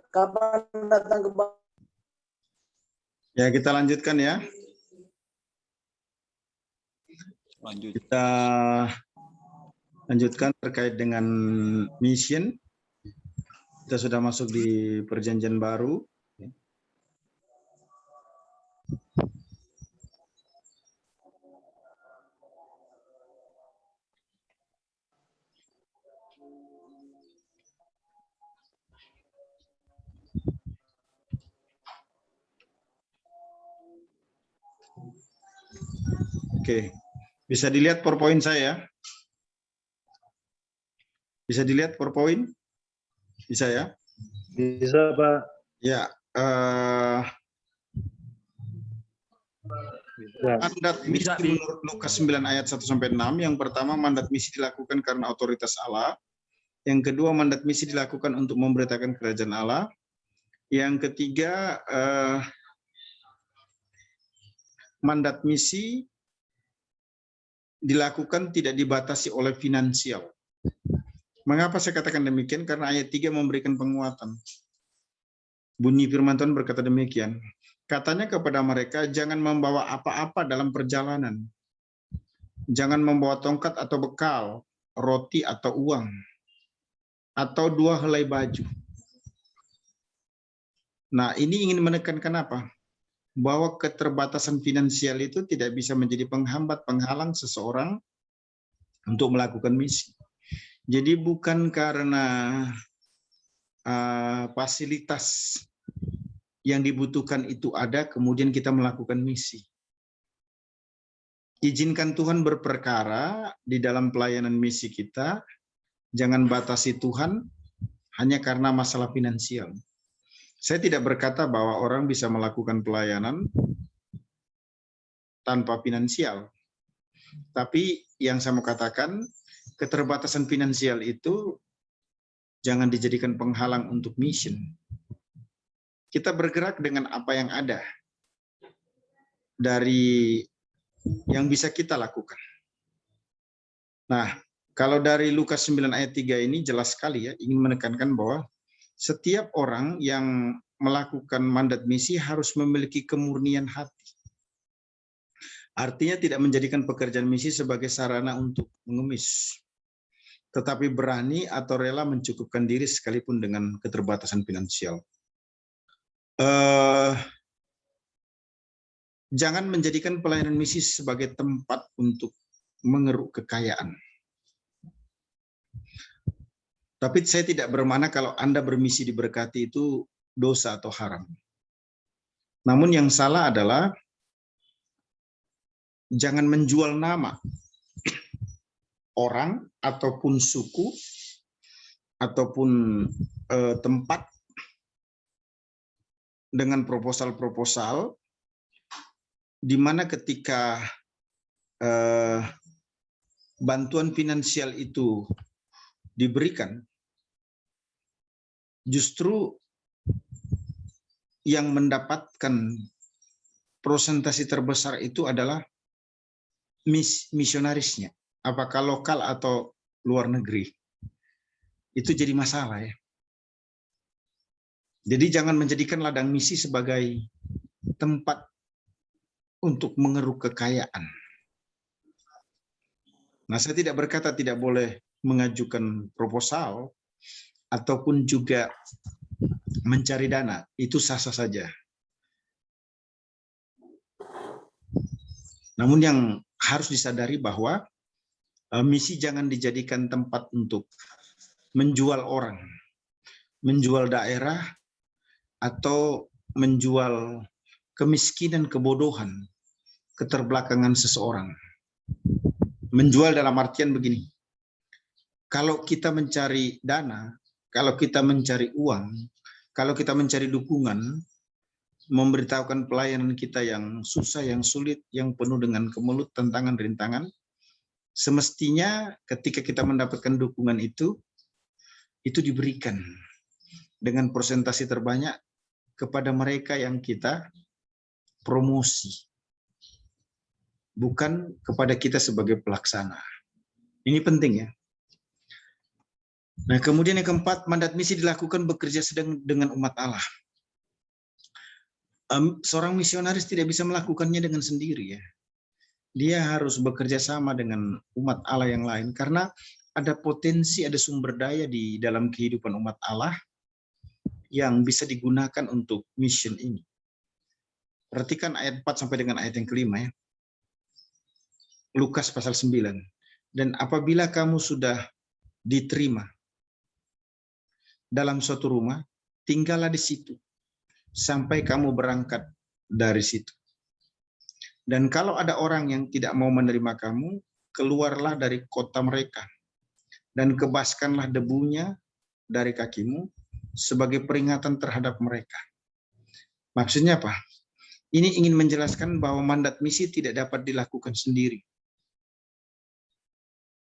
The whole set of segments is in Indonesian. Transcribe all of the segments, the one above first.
kapan datang ke Bali? Ya, kita lanjutkan ya. Kita lanjutkan terkait dengan mission. Kita sudah masuk di perjanjian baru. Oke, bisa dilihat PowerPoint saya? Bisa dilihat PowerPoint? Bisa ya? Bisa, Pak. Ya. Mandat misi menurut Lukas 9 ayat 1-6. Yang pertama, mandat misi dilakukan karena otoritas Allah. Yang kedua, mandat misi dilakukan untuk memberitakan kerajaan Allah. Yang ketiga, mandat misi dilakukan tidak dibatasi oleh finansial. Mengapa saya katakan demikian? Karena ayat 3 memberikan penguatan. Bunyi firman Tuhan berkata demikian. Katanya kepada mereka, jangan membawa apa-apa dalam perjalanan. Jangan membawa tongkat atau bekal, roti atau uang, atau 2 helai baju. Nah, ini ingin menekankan apa? Bahwa keterbatasan finansial itu tidak bisa menjadi penghambat, penghalang seseorang untuk melakukan misi. Jadi bukan karena fasilitas yang dibutuhkan itu ada, kemudian kita melakukan misi. Izinkan Tuhan berperkara di dalam pelayanan misi kita, jangan batasi Tuhan hanya karena masalah finansial. Saya tidak berkata bahwa orang bisa melakukan pelayanan tanpa finansial. Tapi yang saya mau katakan, keterbatasan finansial itu jangan dijadikan penghalang untuk mission. Kita bergerak dengan apa yang ada dari yang bisa kita lakukan. Nah, kalau dari Lukas 9 ayat 3 ini jelas sekali ya, ingin menekankan bahwa setiap orang yang melakukan mandat misi harus memiliki kemurnian hati. Artinya tidak menjadikan pekerjaan misi sebagai sarana untuk mengemis, tetapi berani atau rela mencukupkan diri sekalipun dengan keterbatasan finansial. Jangan menjadikan pelayanan misi sebagai tempat untuk mengeruk kekayaan. Tapi saya tidak bermakna kalau Anda bermisi diberkati itu dosa atau haram. Namun yang salah adalah jangan menjual nama orang ataupun suku ataupun tempat dengan proposal-proposal di mana ketika bantuan finansial itu diberikan, justru yang mendapatkan persentase terbesar itu adalah misionarisnya, apakah lokal atau luar negeri. Itu jadi masalah ya. Jadi jangan menjadikan ladang misi sebagai tempat untuk mengeruk kekayaan. Nah, saya tidak berkata tidak boleh mengajukan proposal ataupun juga mencari dana, itu sah-sah saja. Namun yang harus disadari bahwa misi jangan dijadikan tempat untuk menjual orang, menjual daerah, atau menjual kemiskinan, kebodohan, keterbelakangan seseorang. Menjual dalam artian begini, kalau kita mencari dana, kalau kita mencari uang, kalau kita mencari dukungan, memberitahukan pelayanan kita yang susah, yang sulit, yang penuh dengan kemelut, tantangan, rintangan, semestinya ketika kita mendapatkan dukungan itu diberikan dengan persentase terbanyak kepada mereka yang kita promosi, bukan kepada kita sebagai pelaksana. Ini penting ya. Nah, kemudian yang keempat, mandat misi dilakukan bekerja sedang dengan umat Allah. Seorang misionaris tidak bisa melakukannya dengan sendiri ya. Dia harus bekerja sama dengan umat Allah yang lain karena ada potensi, ada sumber daya di dalam kehidupan umat Allah yang bisa digunakan untuk mission ini. Perhatikan ayat 4 sampai dengan ayat yang kelima ya. Lukas pasal 9. Dan apabila kamu sudah diterima dalam suatu rumah, tinggallah di situ sampai kamu berangkat dari situ. Dan kalau ada orang yang tidak mau menerima kamu, keluarlah dari kota mereka dan kebaskanlah debunya dari kakimu sebagai peringatan terhadap mereka. Maksudnya apa? Ini ingin menjelaskan bahwa mandat misi tidak dapat dilakukan sendiri.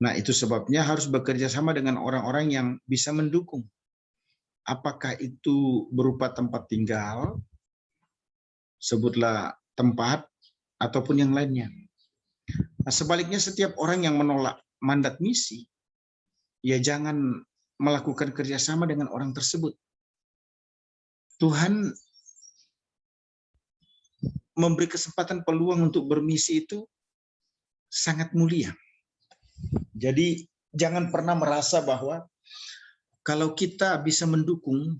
Nah, itu sebabnya harus bekerja sama dengan orang-orang yang bisa mendukung. Apakah itu berupa tempat tinggal, sebutlah tempat, ataupun yang lainnya. Nah, sebaliknya setiap orang yang menolak mandat misi, ya jangan melakukan kerjasama dengan orang tersebut. Tuhan memberi kesempatan peluang untuk bermisi itu sangat mulia. Jadi jangan pernah merasa bahwa kalau kita bisa mendukung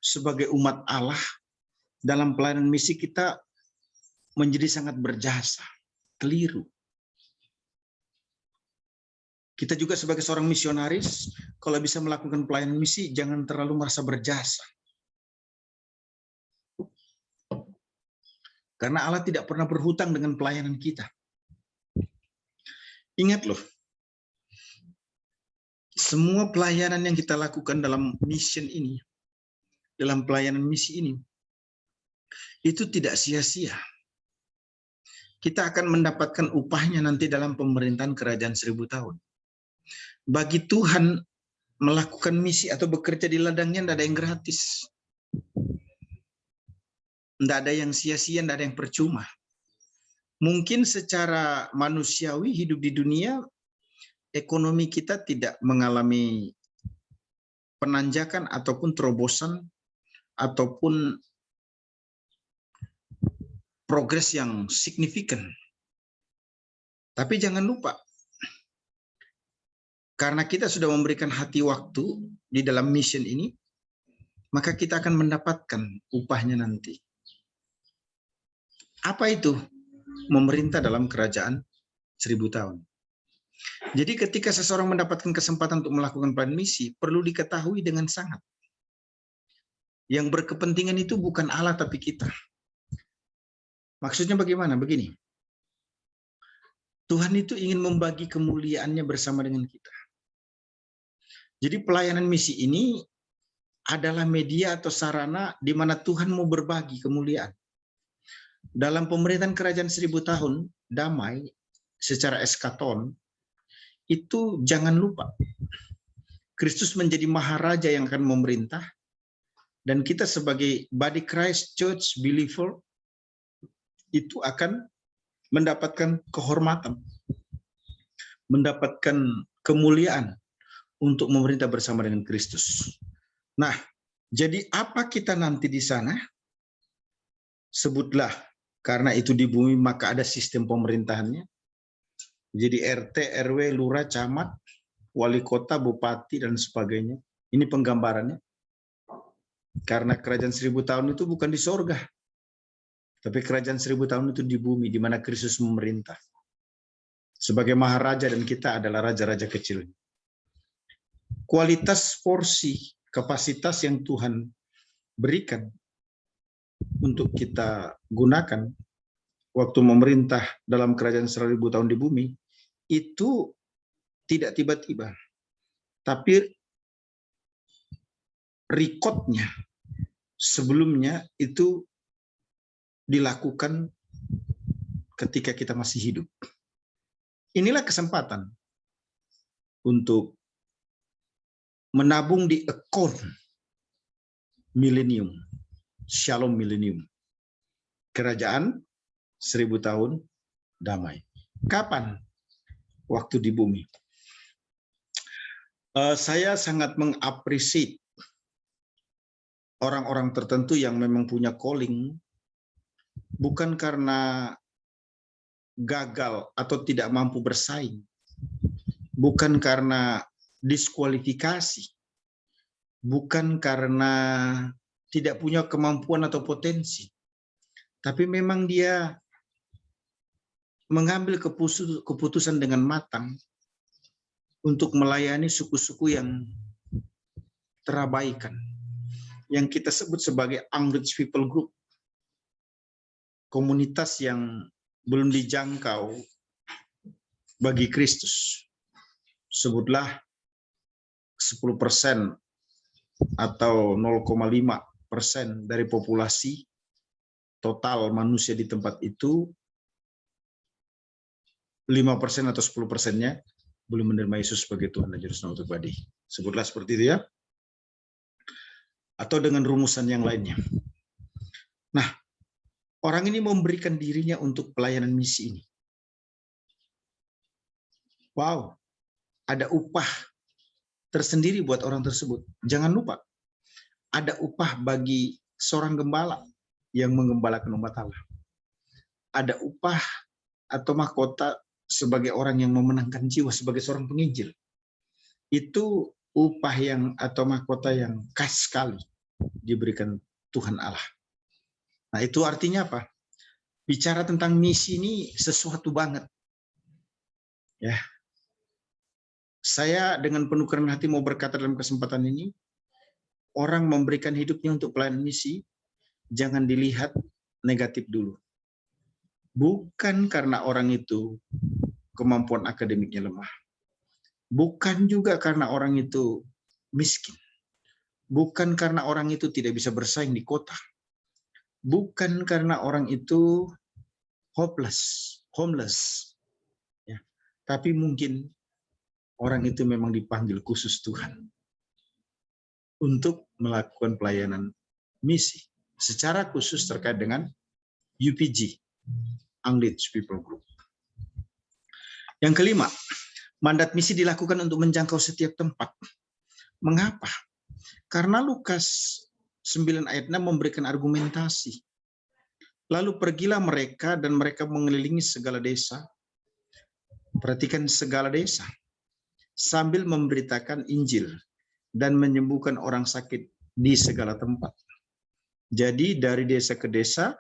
sebagai umat Allah dalam pelayanan misi kita menjadi sangat berjasa. Keliru. Kita juga sebagai seorang misionaris, kalau bisa melakukan pelayanan misi, jangan terlalu merasa berjasa. Karena Allah tidak pernah berhutang dengan pelayanan kita. Ingat loh, semua pelayanan yang kita lakukan dalam mission ini, dalam pelayanan misi ini, itu tidak sia-sia. Kita akan mendapatkan upahnya nanti dalam pemerintahan kerajaan 1000 tahun. Bagi Tuhan, melakukan misi atau bekerja di ladangnya tidak ada yang gratis. Tidak ada yang sia-sia, tidak ada yang percuma. Mungkin secara manusiawi hidup di dunia, ekonomi kita tidak mengalami penanjakan ataupun terobosan ataupun progres yang signifikan. Tapi jangan lupa, karena kita sudah memberikan hati waktu di dalam mission ini, maka kita akan mendapatkan upahnya nanti. Apa itu? Memerintah dalam kerajaan 1000 tahun. Jadi ketika seseorang mendapatkan kesempatan untuk melakukan pelayanan misi, perlu diketahui dengan sangat. Yang berkepentingan itu bukan Allah tapi kita. Maksudnya bagaimana? Begini. Tuhan itu ingin membagi kemuliaannya bersama dengan kita. Jadi pelayanan misi ini adalah media atau sarana di mana Tuhan mau berbagi kemuliaan. Dalam pemerintahan kerajaan 1000 tahun, damai secara eskaton, itu jangan lupa. Kristus menjadi maharaja yang akan memerintah, dan kita sebagai body Christ Church believer, itu akan mendapatkan kehormatan, mendapatkan kemuliaan untuk memerintah bersama dengan Kristus. Nah, jadi apa kita nanti di sana? Sebutlah, karena itu di bumi maka ada sistem pemerintahannya. Jadi RT, RW, lurah, camat, wali kota, bupati, dan sebagainya. Ini penggambarannya. Karena kerajaan 1000 tahun itu bukan di sorga. Tapi kerajaan 1000 tahun itu di bumi, di mana Kristus memerintah. Sebagai maharaja dan kita adalah raja-raja kecil. Kualitas porsi, kapasitas yang Tuhan berikan untuk kita gunakan waktu memerintah dalam kerajaan 1000 tahun di bumi, itu tidak tiba-tiba. Tapi rekodnya sebelumnya itu dilakukan ketika kita masih hidup. Inilah kesempatan untuk menabung di account milenium, shalom milenium, kerajaan 1000 tahun damai. Kapan? Waktu di bumi. Saya sangat mengapresiasi orang-orang tertentu yang memang punya calling, bukan karena gagal atau tidak mampu bersaing, bukan karena diskualifikasi, bukan karena tidak punya kemampuan atau potensi, tapi memang dia mengambil keputusan dengan matang untuk melayani suku-suku yang terabaikan, yang kita sebut sebagai unreached people group, komunitas yang belum dijangkau bagi Kristus. Sebutlah 10% atau 0,5% dari populasi total manusia di tempat itu, 5% atau 10%-nya belum menerima Yesus sebagai Tuhan dan Juru Selamat pribadi. Sebutlah seperti itu ya. Atau dengan rumusan yang lainnya. Nah, orang ini memberikan dirinya untuk pelayanan misi ini. Wow, ada upah tersendiri buat orang tersebut. Jangan lupa, ada upah bagi seorang gembala yang menggembalakan umat Allah. Ada upah atau mahkota sebagai orang yang memenangkan jiwa, sebagai seorang penginjil. Itu upah yang atau mahkota yang khas sekali diberikan Tuhan Allah. Nah, itu artinya apa? Bicara tentang misi ini sesuatu banget. Ya. Saya dengan penuh kerendahan hati mau berkata dalam kesempatan ini, orang memberikan hidupnya untuk pelayanan misi, jangan dilihat negatif dulu. Bukan karena orang itu kemampuan akademiknya lemah. Bukan juga karena orang itu miskin. Bukan karena orang itu tidak bisa bersaing di kota. Bukan karena orang itu homeless. Ya. Tapi mungkin orang itu memang dipanggil khusus Tuhan untuk melakukan pelayanan misi secara khusus terkait dengan UPG, Unreached People Group. Yang kelima, mandat misi dilakukan untuk menjangkau setiap tempat. Mengapa? Karena Lukas 9 ayat 6 memberikan argumentasi. Lalu pergilah mereka dan mereka mengelilingi segala desa. Perhatikan segala desa. Sambil memberitakan Injil dan menyembuhkan orang sakit di segala tempat. Jadi dari desa ke desa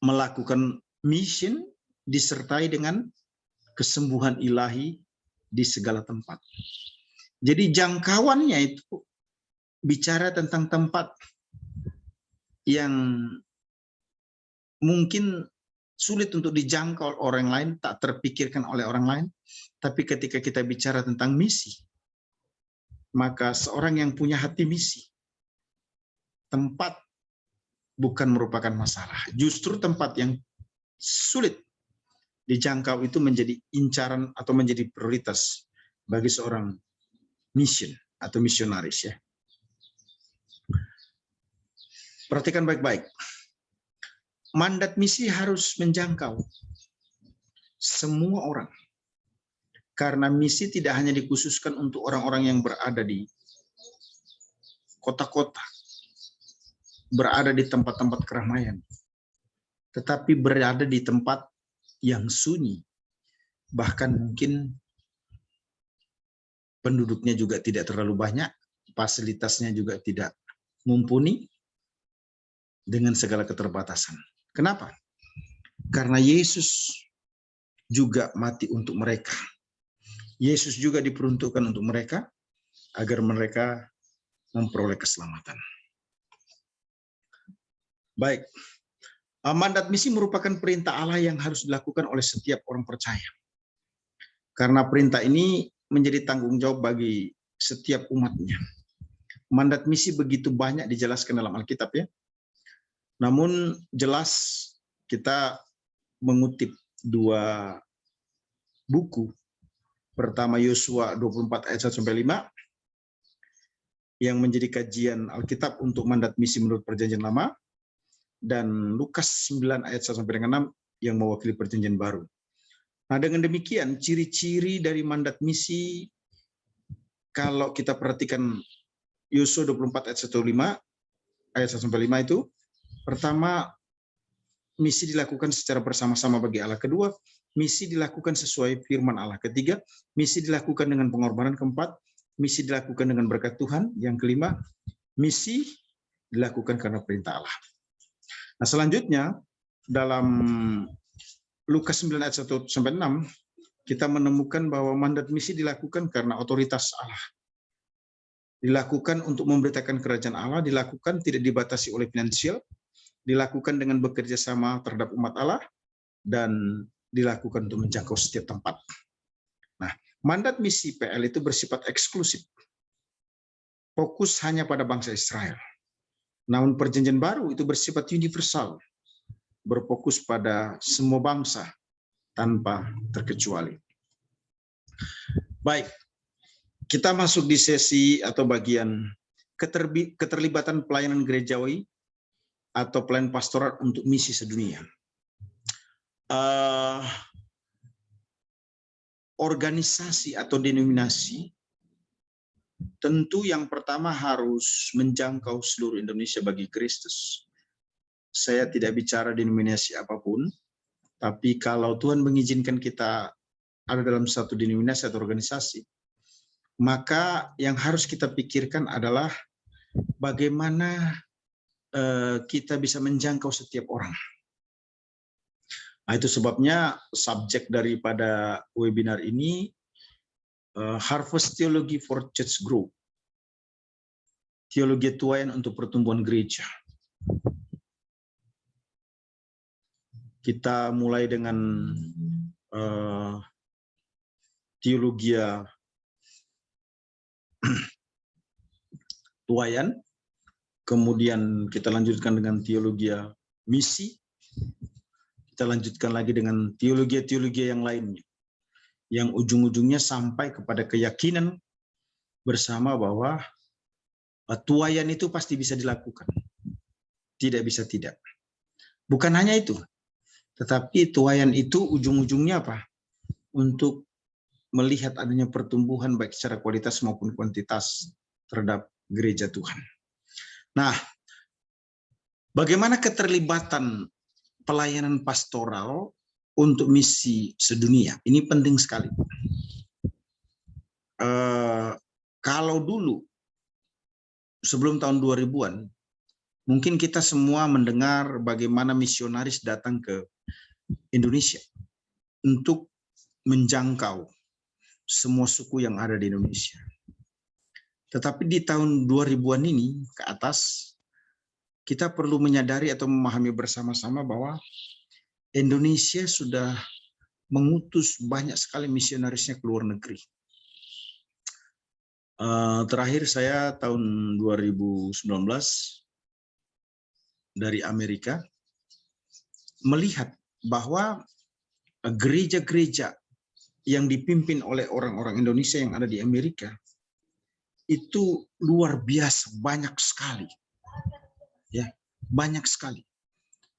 melakukan mission disertai dengan kesembuhan ilahi di segala tempat. Jadi jangkauannya itu bicara tentang tempat yang mungkin sulit untuk dijangkau orang lain, tak terpikirkan oleh orang lain. Tapi ketika kita bicara tentang misi, maka seorang yang punya hati misi, tempat bukan merupakan masalah. Justru tempat yang sulit dijangkau itu menjadi incaran atau menjadi prioritas bagi seorang mission atau misionaris ya. Perhatikan baik-baik. Mandat misi harus menjangkau semua orang. Karena misi tidak hanya dikhususkan untuk orang-orang yang berada di kota-kota, berada di tempat-tempat keramaian, tetapi berada di tempat yang sunyi, bahkan mungkin penduduknya juga tidak terlalu banyak, fasilitasnya juga tidak mumpuni, dengan segala keterbatasan. Kenapa? Karena Yesus juga mati untuk mereka. Yesus juga diperuntukkan untuk mereka, agar mereka memperoleh keselamatan. Baik, mandat misi merupakan perintah Allah yang harus dilakukan oleh setiap orang percaya. Karena perintah ini menjadi tanggung jawab bagi setiap umatnya. Mandat misi begitu banyak dijelaskan dalam Alkitab ya. Namun jelas kita mengutip dua buku. Pertama Yosua 24 ayat 1-5 yang menjadi kajian Alkitab untuk mandat misi menurut Perjanjian Lama, dan Lukas 9 ayat 1-6 yang mewakili Perjanjian Baru. Nah, dengan demikian ciri-ciri dari mandat misi kalau kita perhatikan Yosua 24 ayat 1 sampai 5 itu, pertama, misi dilakukan secara bersama-sama bagi Allah. Kedua, misi dilakukan sesuai firman Allah. Ketiga, misi dilakukan dengan pengorbanan. Keempat, misi dilakukan dengan berkat Tuhan. Yang kelima, misi dilakukan karena perintah Allah. Nah, selanjutnya dalam Lukas 9 ayat 1 sampai 6 kita menemukan bahwa mandat misi dilakukan karena otoritas Allah. Dilakukan untuk memberitakan kerajaan Allah, dilakukan tidak dibatasi oleh finansial, dilakukan dengan bekerja sama terhadap umat Allah, dan dilakukan untuk menjangkau setiap tempat. Nah, mandat misi PL itu bersifat eksklusif. Fokus hanya pada bangsa Israel. Namun perjanjian baru itu bersifat universal, berfokus pada semua bangsa tanpa terkecuali. Baik, kita masuk di sesi atau bagian keterlibatan pelayanan gerejawi atau pelayanan pastoral untuk misi sedunia. Organisasi atau denominasi tentu yang pertama harus menjangkau seluruh Indonesia bagi Kristus. Saya tidak bicara denominasi apapun, tapi kalau Tuhan mengizinkan kita ada dalam satu denominasi atau organisasi, maka yang harus kita pikirkan adalah bagaimana kita bisa menjangkau setiap orang. Nah, itu sebabnya subjek daripada webinar ini Harvest Theology for Church Group, teologi tuayan untuk pertumbuhan gereja. Kita mulai dengan teologi tuayan, kemudian kita lanjutkan dengan teologi misi, kita lanjutkan lagi dengan teologi yang lainnya, yang ujung-ujungnya sampai kepada keyakinan bersama bahwa tuayan itu pasti bisa dilakukan, tidak bisa tidak. Bukan hanya itu, tetapi tuayan itu ujung-ujungnya apa? Untuk melihat adanya pertumbuhan baik secara kualitas maupun kuantitas terhadap gereja Tuhan. Nah, bagaimana keterlibatan pelayanan pastoral untuk misi sedunia? Ini penting sekali. Kalau dulu, sebelum tahun 2000-an, mungkin kita semua mendengar bagaimana misionaris datang ke Indonesia untuk menjangkau semua suku yang ada di Indonesia. Tetapi di tahun 2000-an ini ke atas, kita perlu menyadari atau memahami bersama-sama bahwa Indonesia sudah mengutus banyak sekali misionarisnya ke luar negeri. Terakhir saya tahun 2019 dari Amerika melihat bahwa gereja-gereja yang dipimpin oleh orang-orang Indonesia yang ada di Amerika itu luar biasa, banyak sekali. Ya, banyak sekali.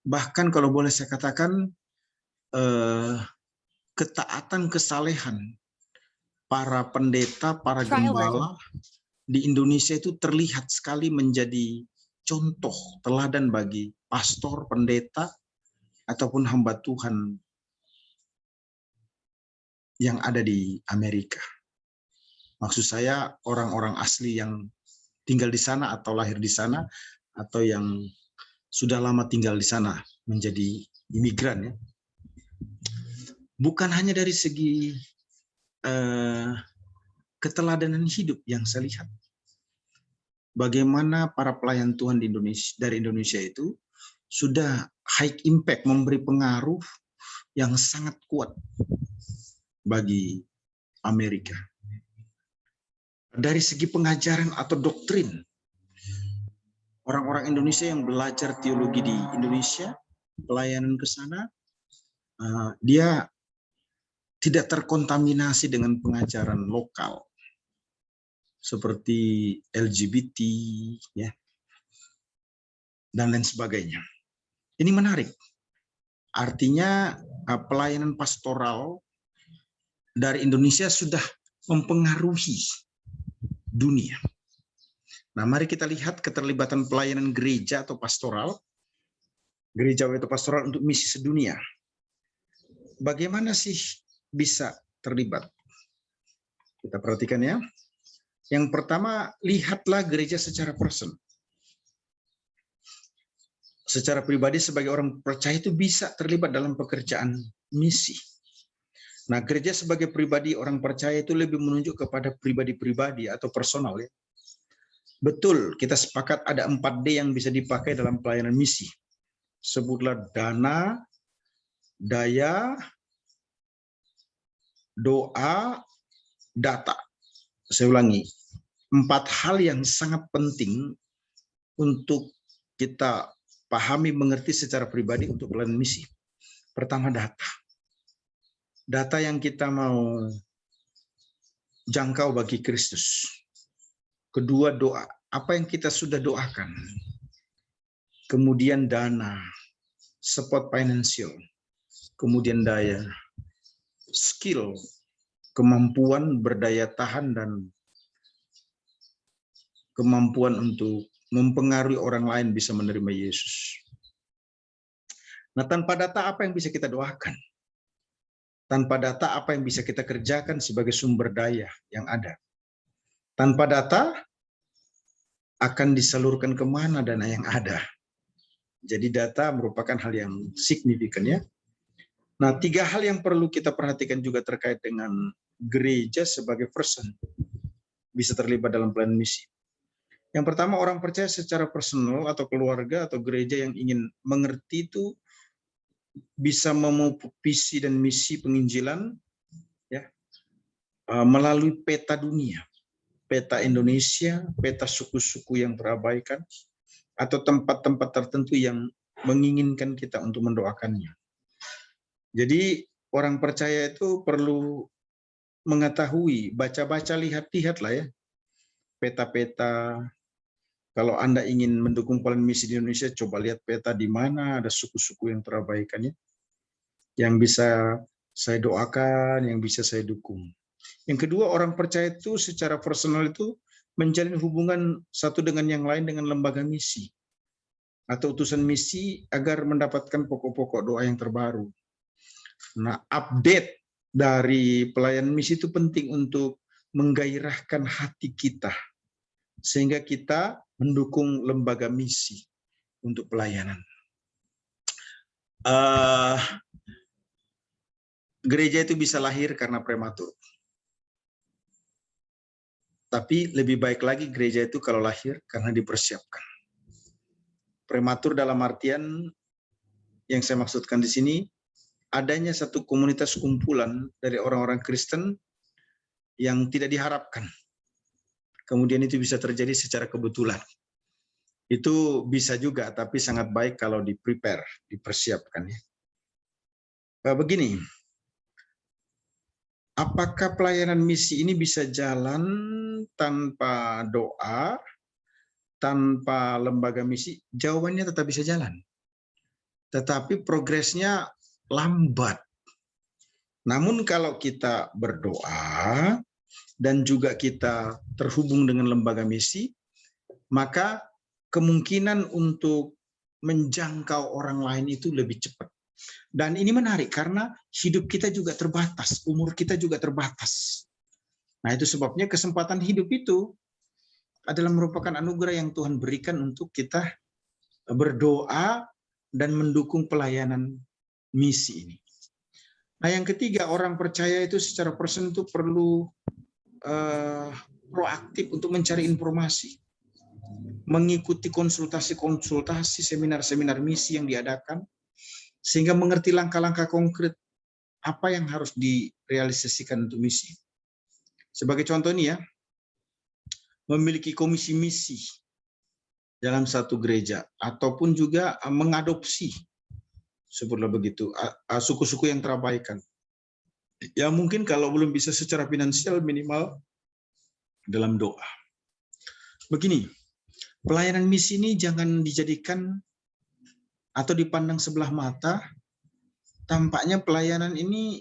Bahkan kalau boleh saya katakan ketaatan kesalehan para pendeta, para gembala di Indonesia itu terlihat sekali menjadi contoh teladan bagi pastor, pendeta, ataupun hamba Tuhan yang ada di Amerika. Maksud saya orang-orang asli yang tinggal di sana atau lahir di sana, atau yang sudah lama tinggal di sana menjadi imigran, ya. Bukan hanya dari segi keteladanan hidup yang saya lihat. Bagaimana para pelayan Tuhan di Indonesia, dari Indonesia itu sudah high impact, memberi pengaruh yang sangat kuat bagi Amerika. Dari segi pengajaran atau doktrin, orang-orang Indonesia yang belajar teologi di Indonesia, pelayanan ke sana, dia tidak terkontaminasi dengan pengajaran lokal seperti LGBT, ya, dan lain sebagainya. Ini menarik. Artinya pelayanan pastoral dari Indonesia sudah mempengaruhi dunia. Nah, mari kita lihat keterlibatan pelayanan gereja atau pastoral, gereja atau pastoral untuk misi sedunia. Bagaimana sih bisa terlibat? Kita perhatikan ya. Yang pertama, lihatlah gereja secara person. Secara pribadi sebagai orang percaya itu bisa terlibat dalam pekerjaan misi. Nah, gereja sebagai pribadi orang percaya itu lebih menunjuk kepada pribadi-pribadi atau personal ya. Betul, kita sepakat ada 4D yang bisa dipakai dalam pelayanan misi. Sebutlah dana, daya, doa, data. Saya ulangi, 4 hal yang sangat penting untuk kita pahami, mengerti secara pribadi untuk pelayanan misi. Pertama, data. Data yang kita mau jangkau bagi Kristus. Kedua, doa. Apa yang kita sudah doakan. Kemudian dana, support financial. Kemudian daya, skill, kemampuan berdaya tahan dan kemampuan untuk mempengaruhi orang lain bisa menerima Yesus. Nah, tanpa data apa yang bisa kita doakan? Tanpa data apa yang bisa kita kerjakan sebagai sumber daya yang ada? Tanpa data akan disalurkan kemana dana yang ada? Jadi data merupakan hal yang signifikan ya. Nah, 3 hal yang perlu kita perhatikan juga terkait dengan gereja sebagai person bisa terlibat dalam pelayanan misi. Yang pertama, orang percaya secara personal atau keluarga atau gereja yang ingin mengerti itu bisa memupuk visi dan misi penginjilan ya, melalui peta dunia, peta Indonesia, peta suku-suku yang terabaikan, atau tempat-tempat tertentu yang menginginkan kita untuk mendoakannya. Jadi orang percaya itu perlu mengetahui, baca-baca, lihat-lihat lah ya, peta-peta. Kalau Anda ingin mendukung pelayanan misi di Indonesia, coba lihat peta di mana ada suku-suku yang terabaikannya, yang bisa saya doakan, yang bisa saya dukung. Yang kedua, orang percaya itu secara personal itu menjalin hubungan satu dengan yang lain dengan lembaga misi atau utusan misi agar mendapatkan pokok-pokok doa yang terbaru. Nah, update dari pelayanan misi itu penting untuk menggairahkan hati kita sehingga kita mendukung lembaga misi untuk pelayanan. Gereja itu bisa lahir karena prematur. Tapi lebih baik lagi gereja itu kalau lahir karena dipersiapkan. Prematur dalam artian yang saya maksudkan di sini, adanya satu komunitas kumpulan dari orang-orang Kristen yang tidak diharapkan. Kemudian itu bisa terjadi secara kebetulan. Itu bisa juga, tapi sangat baik kalau di-prepare, dipersiapkan. Begini, apakah pelayanan misi ini bisa jalan tanpa doa, tanpa lembaga misi? Jawabannya tetap bisa jalan. Tetapi progresnya lambat. Namun kalau kita berdoa dan juga kita terhubung dengan lembaga misi, maka kemungkinan untuk menjangkau orang lain itu lebih cepat. Dan ini menarik karena hidup kita juga terbatas, umur kita juga terbatas. Nah, itu sebabnya kesempatan hidup itu adalah merupakan anugerah yang Tuhan berikan untuk kita berdoa dan mendukung pelayanan misi ini. Nah, yang ketiga, orang percaya itu secara person itu perlu proaktif untuk mencari informasi, mengikuti konsultasi-konsultasi, seminar-seminar misi yang diadakan, sehingga mengerti langkah-langkah konkret apa yang harus direalisasikan untuk misi. Sebagai contoh ini ya, memiliki komisi misi dalam satu gereja, ataupun juga mengadopsi, sebutlah begitu, suku-suku yang terabaikan. Ya mungkin kalau belum bisa secara finansial, minimal dalam doa. Begini, pelayanan misi ini jangan dijadikan atau dipandang sebelah mata. Tampaknya pelayanan ini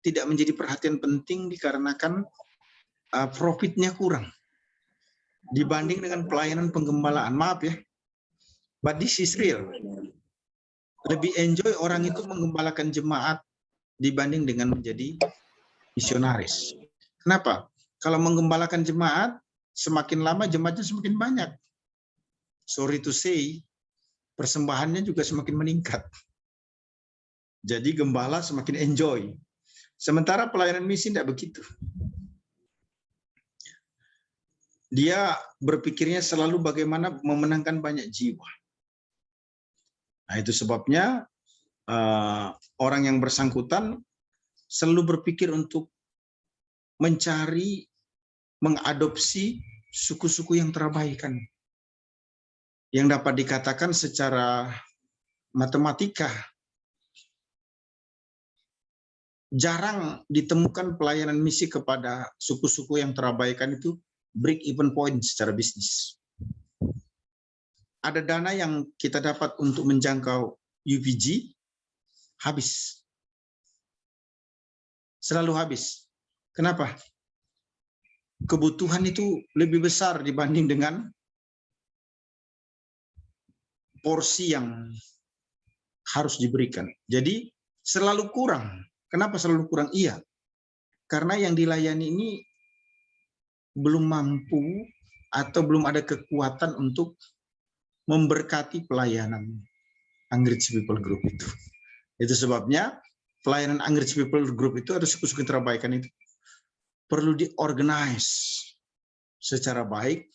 tidak menjadi perhatian penting dikarenakan profitnya kurang dibanding dengan pelayanan penggembalaan. Maaf ya, but this is real. Lebih enjoy orang itu menggembalakan jemaat dibanding dengan menjadi misionaris. Kenapa? Kalau menggembalakan jemaat, semakin lama jemaatnya semakin banyak. Sorry to say, persembahannya juga semakin meningkat. Jadi gembala semakin enjoy. Sementara pelayanan misi tidak begitu. Dia berpikirnya selalu bagaimana memenangkan banyak jiwa. Nah, itu sebabnya orang yang bersangkutan selalu berpikir untuk mencari, mengadopsi suku-suku yang terabaikan. Yang dapat dikatakan secara matematika, jarang ditemukan pelayanan misi kepada suku-suku yang terabaikan itu break even point secara bisnis. Ada dana yang kita dapat untuk menjangkau UPG, habis. Selalu habis. Kenapa? Kebutuhan itu lebih besar dibanding dengan porsi yang harus diberikan. Jadi selalu kurang. Kenapa selalu kurang? Iya, karena yang dilayani ini belum mampu atau belum ada kekuatan untuk memberkati pelayanan Anggris People Group itu. Itu sebabnya pelayanan Anggris People Group itu ada suku-suku terabaikan itu perlu diorganize secara baik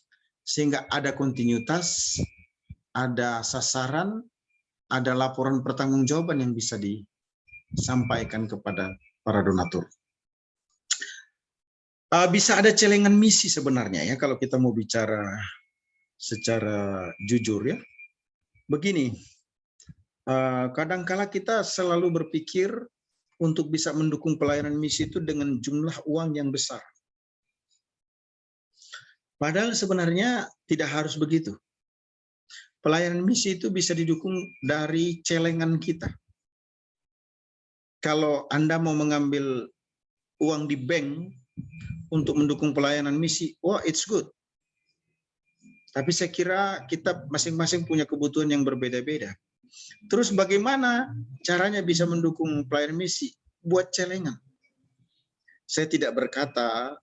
sehingga ada kontinuitas, ada sasaran, ada laporan pertanggungjawaban yang bisa disampaikan kepada para donatur. Bisa ada celengan misi sebenarnya ya kalau kita mau bicara secara jujur ya. Begini, kadangkala kita selalu berpikir untuk bisa mendukung pelayanan misi itu dengan jumlah uang yang besar. Padahal sebenarnya tidak harus begitu. Pelayanan misi itu bisa didukung dari celengan kita. Kalau Anda mau mengambil uang di bank untuk mendukung pelayanan misi, it's good. Tapi saya kira kita masing-masing punya kebutuhan yang berbeda-beda. Terus bagaimana caranya bisa mendukung pelayanan misi? Buat celengan. Saya tidak berkata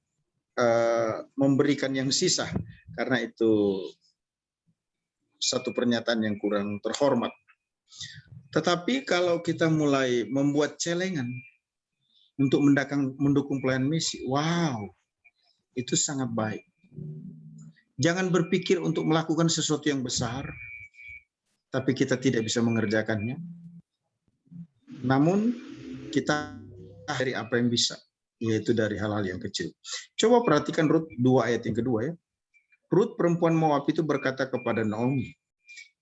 memberikan yang sisa, karena itu satu pernyataan yang kurang terhormat. Tetapi kalau kita mulai membuat celengan untuk mendukung pelayanan misi, wow, itu sangat baik. Jangan berpikir untuk melakukan sesuatu yang besar, tapi kita tidak bisa mengerjakannya. Namun kita dari apa yang bisa, yaitu dari hal-hal yang kecil. Coba perhatikan Rut 2 ayat yang kedua ya. Rut perempuan Moab itu berkata kepada Naomi,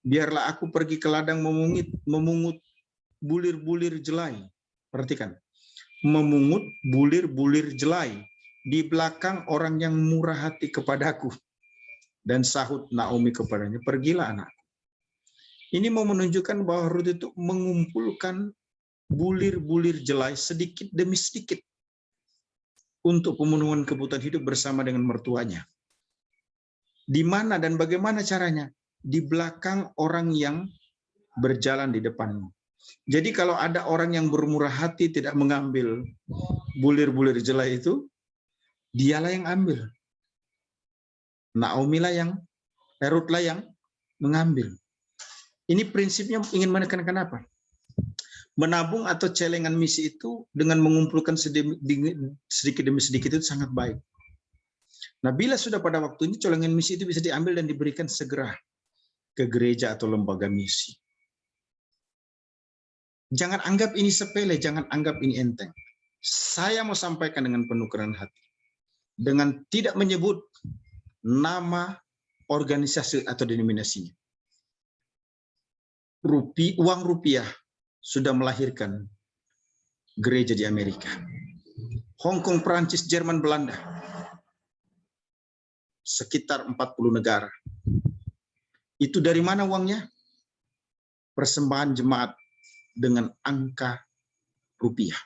biarlah aku pergi ke ladang memungut bulir-bulir jelai. Perhatikan, memungut bulir-bulir jelai di belakang orang yang murah hati kepadaku. Dan sahut Naomi kepadanya, pergilah anakku. Ini mau menunjukkan bahwa Rut itu mengumpulkan bulir-bulir jelai sedikit demi sedikit untuk pemenuhan kebutuhan hidup bersama dengan mertuanya. Di mana dan bagaimana caranya? Di belakang orang yang berjalan di depanmu. Jadi kalau ada orang yang bermurah hati tidak mengambil bulir-bulir jelai itu, dialah yang ambil. Naomi lah yang, Rut lah yang mengambil. Ini prinsipnya ingin menekankan apa? Menabung atau celengan misi itu dengan mengumpulkan sedikit demi sedikit itu sangat baik. Nah, bila sudah pada waktunya celengan misi itu bisa diambil dan diberikan segera ke gereja atau lembaga misi. Jangan anggap ini sepele, jangan anggap ini enteng. Saya mau sampaikan dengan penuh kerendahan hati. Dengan tidak menyebut nama organisasi atau denominasinya. Uang rupiah sudah melahirkan gereja di Amerika. Hong Kong, Prancis, Jerman, Belanda. Sekitar 40 negara. Itu dari mana uangnya? Persembahan jemaat dengan angka rupiah.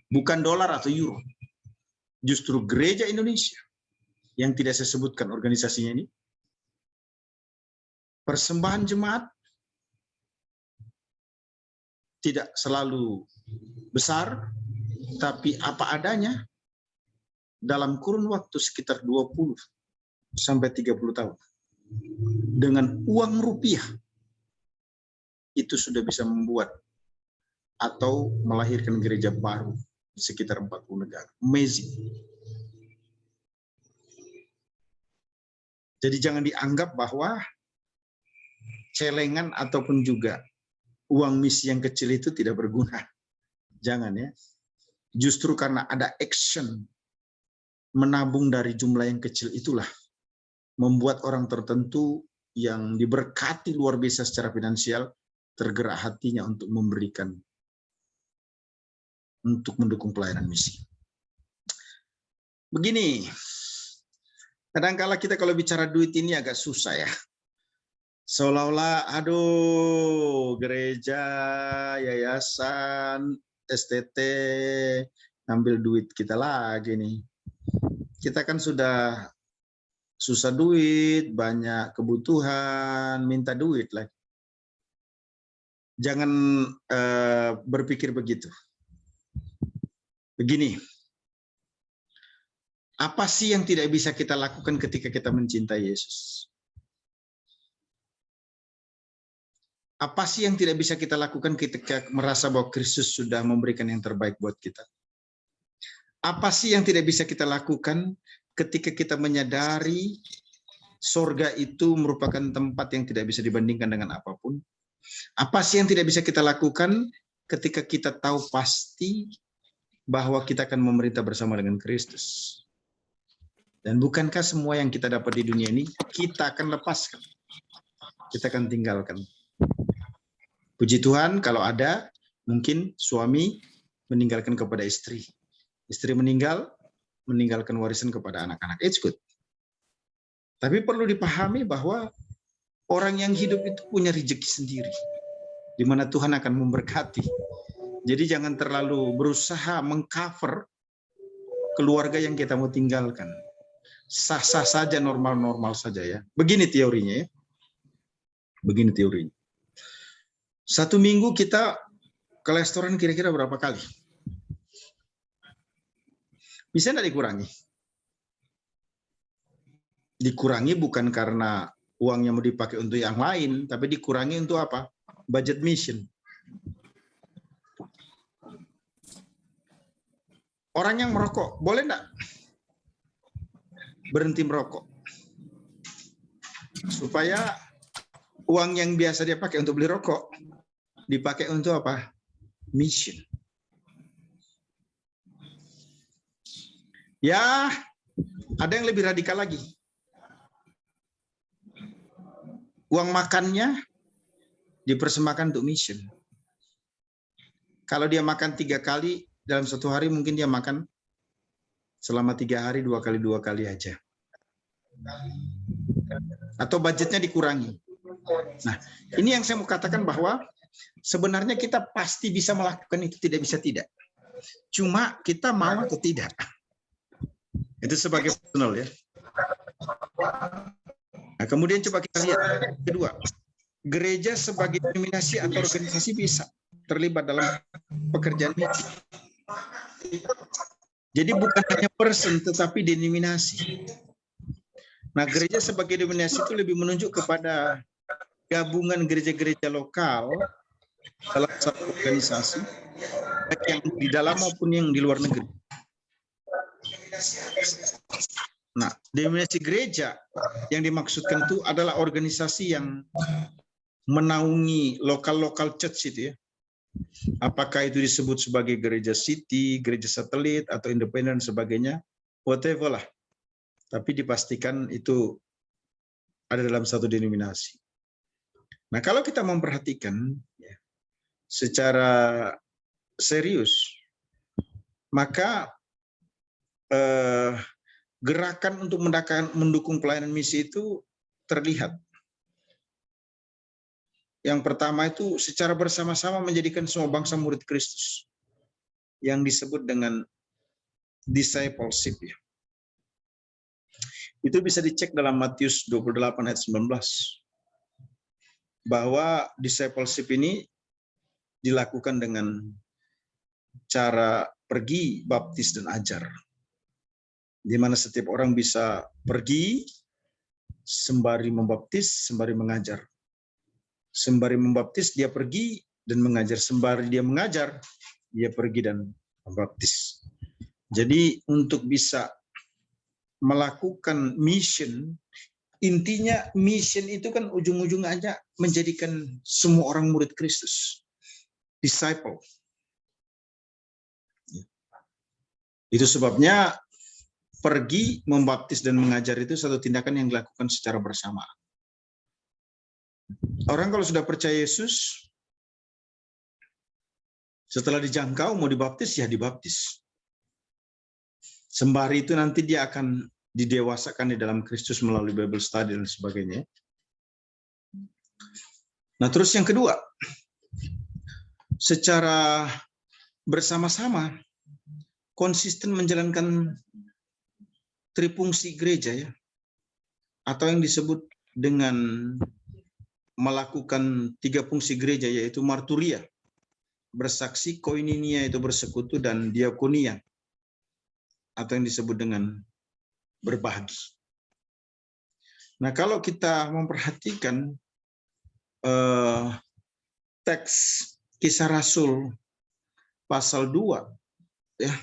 bukan dolar atau euro. Justru gereja Indonesia yang tidak saya sebutkan organisasinya ini, persembahan jemaat tidak selalu besar, tapi apa adanya dalam kurun waktu sekitar 20 sampai 30 tahun. Dengan uang rupiah, itu sudah bisa membuat atau melahirkan gereja baru di sekitar 40 negara. Amazing. Jadi jangan dianggap bahwa celengan ataupun juga uang misi yang kecil itu tidak berguna. Jangan ya. Justru karena ada action menabung dari jumlah yang kecil itulah membuat orang tertentu yang diberkati luar biasa secara finansial tergerak hatinya untuk memberikan, untuk mendukung pelayanan misi. Begini, kadang-kala kita kalau bicara duit ini agak susah ya. Seolah-olah, aduh, gereja, yayasan, STT, ngambil duit kita lagi nih. Kita kan sudah susah duit, banyak kebutuhan, minta duit lagi. Jangan berpikir begitu. Begini, apa sih yang tidak bisa kita lakukan ketika kita mencintai Yesus? Apa sih yang tidak bisa kita lakukan ketika merasa bahwa Kristus sudah memberikan yang terbaik buat kita? Apa sih yang tidak bisa kita lakukan ketika kita menyadari sorga itu merupakan tempat yang tidak bisa dibandingkan dengan apapun? Apa sih yang tidak bisa kita lakukan ketika kita tahu pasti bahwa kita akan memerintah bersama dengan Kristus? Dan bukankah semua yang kita dapat di dunia ini kita akan lepaskan? Kita akan tinggalkan. Puji Tuhan kalau ada mungkin suami meninggalkan kepada istri. Istri meninggalkan warisan kepada anak-anak. It's good. Tapi perlu dipahami bahwa orang yang hidup itu punya rezeki sendiri. Di mana Tuhan akan memberkati. Jadi jangan terlalu berusaha mengcover keluarga yang kita mau tinggalkan. Sah-sah saja, normal-normal saja ya. Begini teorinya ya. Begini teorinya. 1 minggu kita ke restoran kira-kira berapa kali? Bisa tidak dikurangi? Dikurangi bukan karena uangnya mau dipakai untuk yang lain, tapi dikurangi untuk apa? Budget mission. Orang yang merokok, boleh enggak berhenti merokok? Supaya uang yang biasa dia pakai untuk beli rokok, dipakai untuk apa? Mission. Ya, ada yang lebih radikal lagi. Uang makannya dipersembahkan untuk mission. Kalau dia makan 3 kali dalam 1 hari, mungkin dia makan selama 3 hari 2 kali aja. Atau budgetnya dikurangi. Nah, ini yang saya mau katakan bahwa sebenarnya kita pasti bisa melakukan itu, tidak bisa tidak. Cuma kita mau atau tidak. Itu sebagai personal ya. Nah, kemudian coba kita lihat kedua. Gereja sebagai denominasi atau organisasi bisa terlibat dalam pekerjaan misi. Jadi bukan hanya person tetapi denominasi. Nah, gereja sebagai denominasi itu lebih menunjuk kepada gabungan gereja-gereja lokal dalam satu organisasi, baik yang di dalam maupun yang di luar negeri. Nah, denominasi gereja yang dimaksudkan itu adalah organisasi yang menaungi lokal-lokal church itu ya. Apakah itu disebut sebagai gereja city, gereja satelit, atau independen sebagainya, whatever lah. Tapi dipastikan itu ada dalam satu denominasi. Nah, kalau kita memperhatikan ya, secara serius, maka gerakan untuk mendukung pelayanan misi itu terlihat. Yang pertama itu secara bersama-sama menjadikan semua bangsa murid Kristus. yang disebut dengan discipleship ya. Itu bisa dicek dalam Matius 28 ayat 19. Bahwa discipleship ini dilakukan dengan cara pergi, baptis, dan ajar. Di mana setiap orang bisa pergi sembari membaptis, sembari mengajar. Sembari membaptis, dia pergi dan mengajar. Sembari dia mengajar, dia pergi dan membaptis. Jadi untuk bisa melakukan mission, intinya mission itu kan ujung-ujungnya aja menjadikan semua orang murid Kristus. Disciple. Itu sebabnya pergi, membaptis, dan mengajar itu satu tindakan yang dilakukan secara bersama. Orang kalau sudah percaya Yesus, setelah dijangkau mau dibaptis, ya dibaptis. Sembari itu nanti dia akan didewasakan di dalam Kristus melalui Bible study dan sebagainya. Nah, terus yang kedua, secara bersama-sama konsisten menjalankan trifungsi gereja ya, atau yang disebut dengan melakukan 3 fungsi gereja, yaitu marturia, bersaksi, koinonia itu bersekutu, dan diakonia atau yang disebut dengan berbagi. Nah, kalau kita memperhatikan teks Kisah Rasul pasal 2 ya,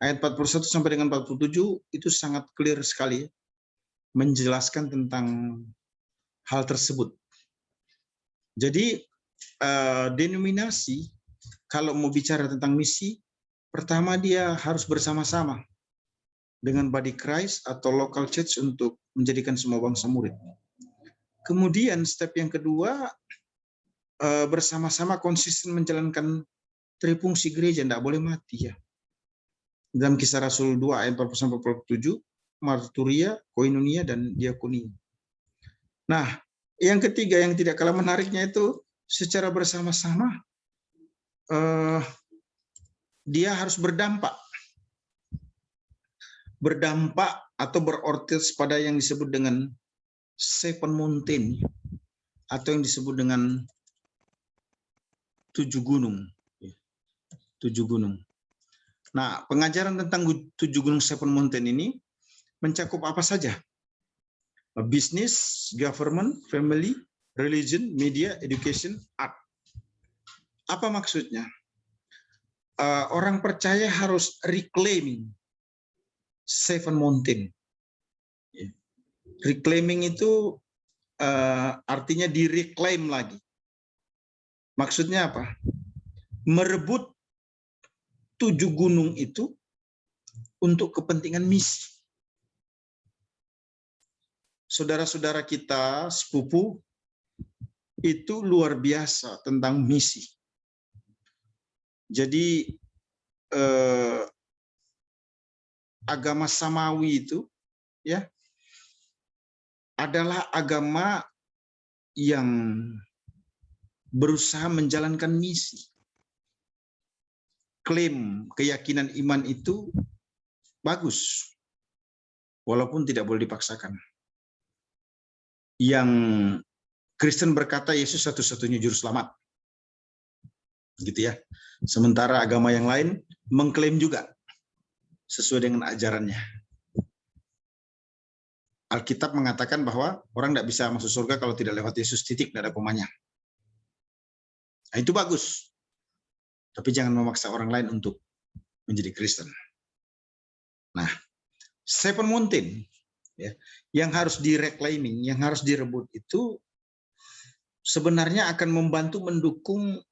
ayat 41 sampai dengan 47 itu sangat clear sekali ya, menjelaskan tentang hal tersebut. Jadi denominasi kalau mau bicara tentang misi, pertama dia harus bersama-sama dengan body Christ atau local church untuk menjadikan semua bangsa murid. Kemudian step yang kedua, bersama-sama konsisten menjalankan trifungsi gereja, tidak boleh mati ya. Dalam Kisah Rasul 2 ayat 47, marturia, koinonia, dan diakonia. Nah, yang ketiga yang tidak kalah menariknya itu secara bersama-sama dia harus berdampak atau berortis pada yang disebut dengan Seven Mountain atau yang disebut dengan 7 gunung. 7 gunung. Nah, pengajaran tentang 7 gunung Seven Mountain ini mencakup apa saja? Business, government, family, religion, media, education, art. Apa maksudnya? Orang percaya harus reclaiming Seven Mountain. Reclaiming itu artinya direclaim lagi. Maksudnya apa? Merebut 7 gunung itu untuk kepentingan misi. Saudara-saudara kita, sepupu, itu luar biasa tentang misi. Jadi agama Samawi itu ya adalah agama yang berusaha menjalankan misi. Klaim keyakinan iman itu bagus, walaupun tidak boleh dipaksakan. Yang Kristen berkata Yesus satu-satunya juru selamat, gitu ya. Sementara agama yang lain mengklaim juga sesuai dengan ajarannya. Alkitab mengatakan bahwa orang tidak bisa masuk surga kalau tidak lewat Yesus, titik, tidak ada komanya. Nah, itu bagus. Tapi jangan memaksa orang lain untuk menjadi Kristen. Nah, Seven Mountain ya, yang harus direclaiming, yang harus direbut itu sebenarnya akan membantu mendukung,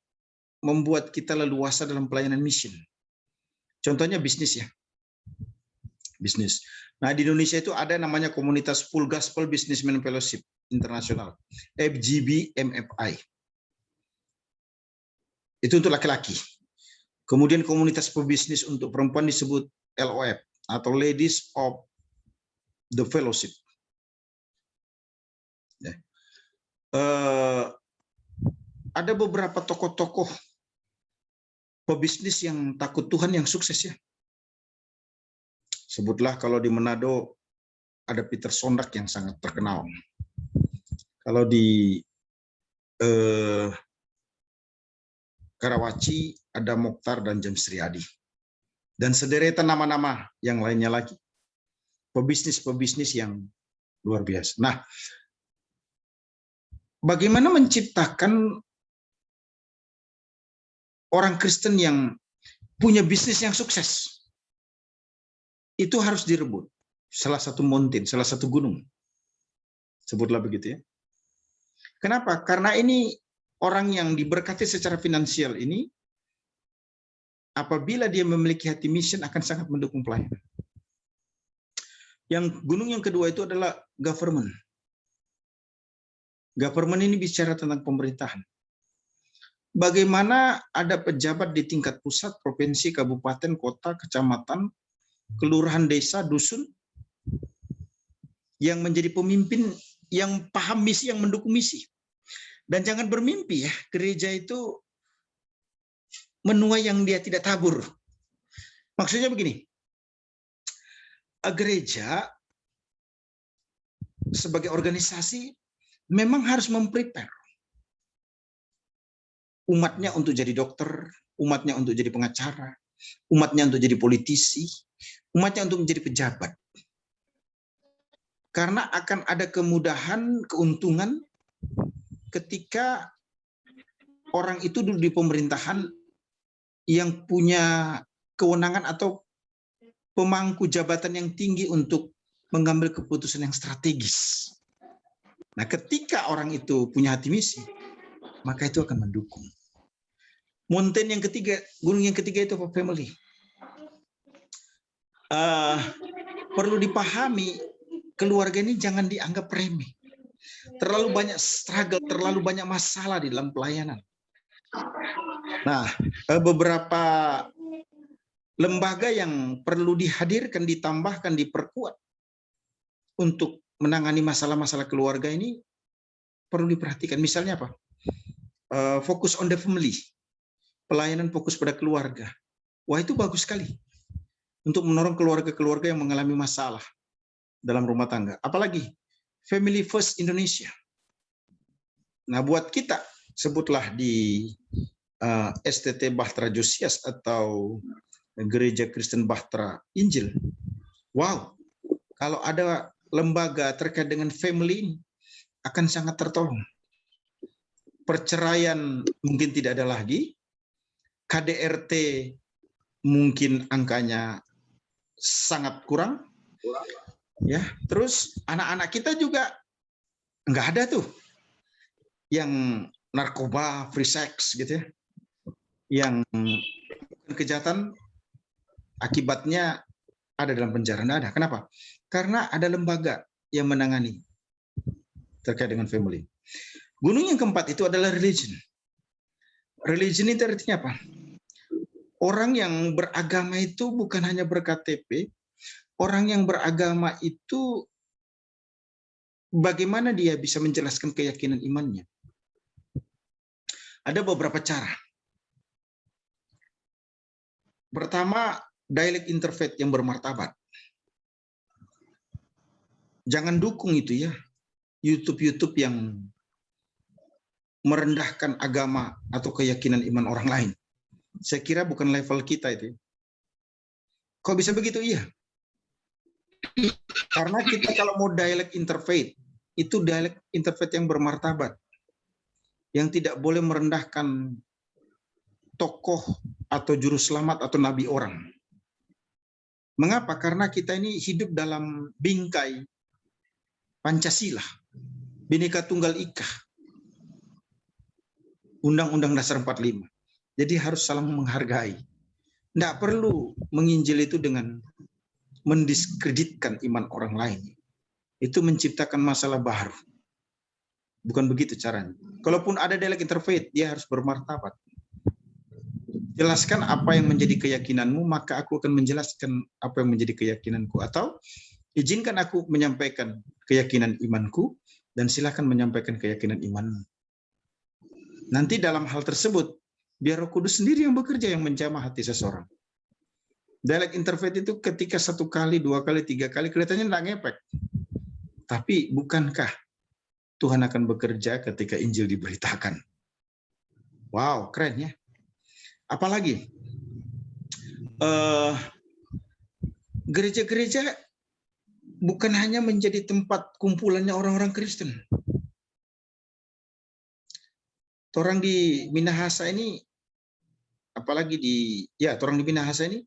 membuat kita leluasa dalam pelayanan mission. Contohnya bisnis ya. Bisnis. Nah, di Indonesia itu ada namanya komunitas Full Gospel Businessman Fellowship Internasional, FGB MFI. Itu untuk laki-laki. Kemudian komunitas pebisnis untuk perempuan disebut LOF atau Ladies of the Fellowship. Ya. Ada beberapa tokoh-tokoh pebisnis yang takut Tuhan yang sukses ya. Sebutlah kalau di Manado ada Peter Sondak yang sangat terkenal. Kalau di Karawaci ada Mokhtar dan James Riyadi. Dan sederetan nama-nama yang lainnya lagi. Pebisnis-pebisnis yang luar biasa. Nah, bagaimana menciptakan orang Kristen yang punya bisnis yang sukses? Itu harus direbut. Salah satu mountain, salah satu gunung. Sebutlah begitu ya. Kenapa? Karena ini orang yang diberkati secara finansial ini, apabila dia memiliki hati mission akan sangat mendukung pelayanan. Yang gunung yang kedua itu adalah government. Government ini bicara tentang pemerintahan. Bagaimana ada pejabat di tingkat pusat, provinsi, kabupaten, kota, kecamatan, kelurahan, desa, dusun, yang menjadi pemimpin yang paham misi, yang mendukung misi. Dan jangan bermimpi ya, gereja itu menuai yang dia tidak tabur. Maksudnya begini, gereja sebagai organisasi memang harus memprepare umatnya untuk jadi dokter, umatnya untuk jadi pengacara, umatnya untuk jadi politisi, umatnya untuk menjadi pejabat. Karena akan ada kemudahan, keuntungan ketika orang itu duduk di pemerintahan yang punya kewenangan atau pemangku jabatan yang tinggi untuk mengambil keputusan yang strategis. Nah, ketika orang itu punya hati misi, maka itu akan mendukung. Mountain yang ketiga, gunung yang ketiga itu family. Perlu dipahami, keluarga ini jangan dianggap remeh. Terlalu banyak struggle, terlalu banyak masalah di dalam pelayanan. Nah, beberapa lembaga yang perlu dihadirkan, ditambahkan, diperkuat untuk menangani masalah-masalah keluarga ini perlu diperhatikan. Misalnya apa? Fokus on the family. Pelayanan fokus pada keluarga. Wah, itu bagus sekali. Untuk menolong keluarga-keluarga yang mengalami masalah dalam rumah tangga. Apalagi Family First Indonesia. Nah, buat kita, sebutlah di STT Bahtera Josias atau Gereja Kristen Bahtera Injil. Wow, kalau ada lembaga terkait dengan family akan sangat tertolong. Perceraian mungkin tidak ada lagi, KDRT mungkin angkanya sangat kurang, ya. Terus anak-anak kita juga nggak ada tuh yang narkoba, free sex gitu ya, yang kejahatan akibatnya ada dalam penjara. Nggak ada. Kenapa? Karena ada lembaga yang menangani terkait dengan family. Gunung yang keempat itu adalah religion. Religion itu artinya apa? Orang yang beragama itu bukan hanya berKTP, orang yang beragama itu bagaimana dia bisa menjelaskan keyakinan imannya. Ada beberapa cara. Pertama, dialek interfaith yang bermartabat. Jangan dukung itu ya, YouTube yang merendahkan agama atau keyakinan iman orang lain. Saya kira bukan level kita itu. Kok bisa begitu? Iya. Karena kita kalau mau dialek interfaith, itu dialek interfaith yang bermartabat. Yang tidak boleh merendahkan tokoh atau juru selamat atau nabi orang. Mengapa? Karena kita ini hidup dalam bingkai Pancasila, Bhinneka Tunggal Ika, Undang-Undang Dasar 45. Jadi harus saling menghargai. Tidak perlu menginjil itu dengan mendiskreditkan iman orang lain. Itu menciptakan masalah baru. Bukan begitu caranya. Kalaupun ada dialek interfaith, dia harus bermartabat. Jelaskan apa yang menjadi keyakinanmu, maka aku akan menjelaskan apa yang menjadi keyakinanku. Atau izinkan aku menyampaikan keyakinan imanku, dan silakan menyampaikan keyakinan imanmu. Nanti dalam hal tersebut, Biar Roh Kudus sendiri yang bekerja, yang menjamah hati seseorang. Dialek introvert itu ketika 1 kali, 2 kali, 3 kali kelihatannya tidak ngepek. Tapi bukankah Tuhan akan bekerja ketika Injil diberitakan? Wow, keren ya. Apalagi gereja-gereja bukan hanya menjadi tempat kumpulannya orang-orang Kristen. Orang di Minahasa ini, apalagi orang di Minahasa ini,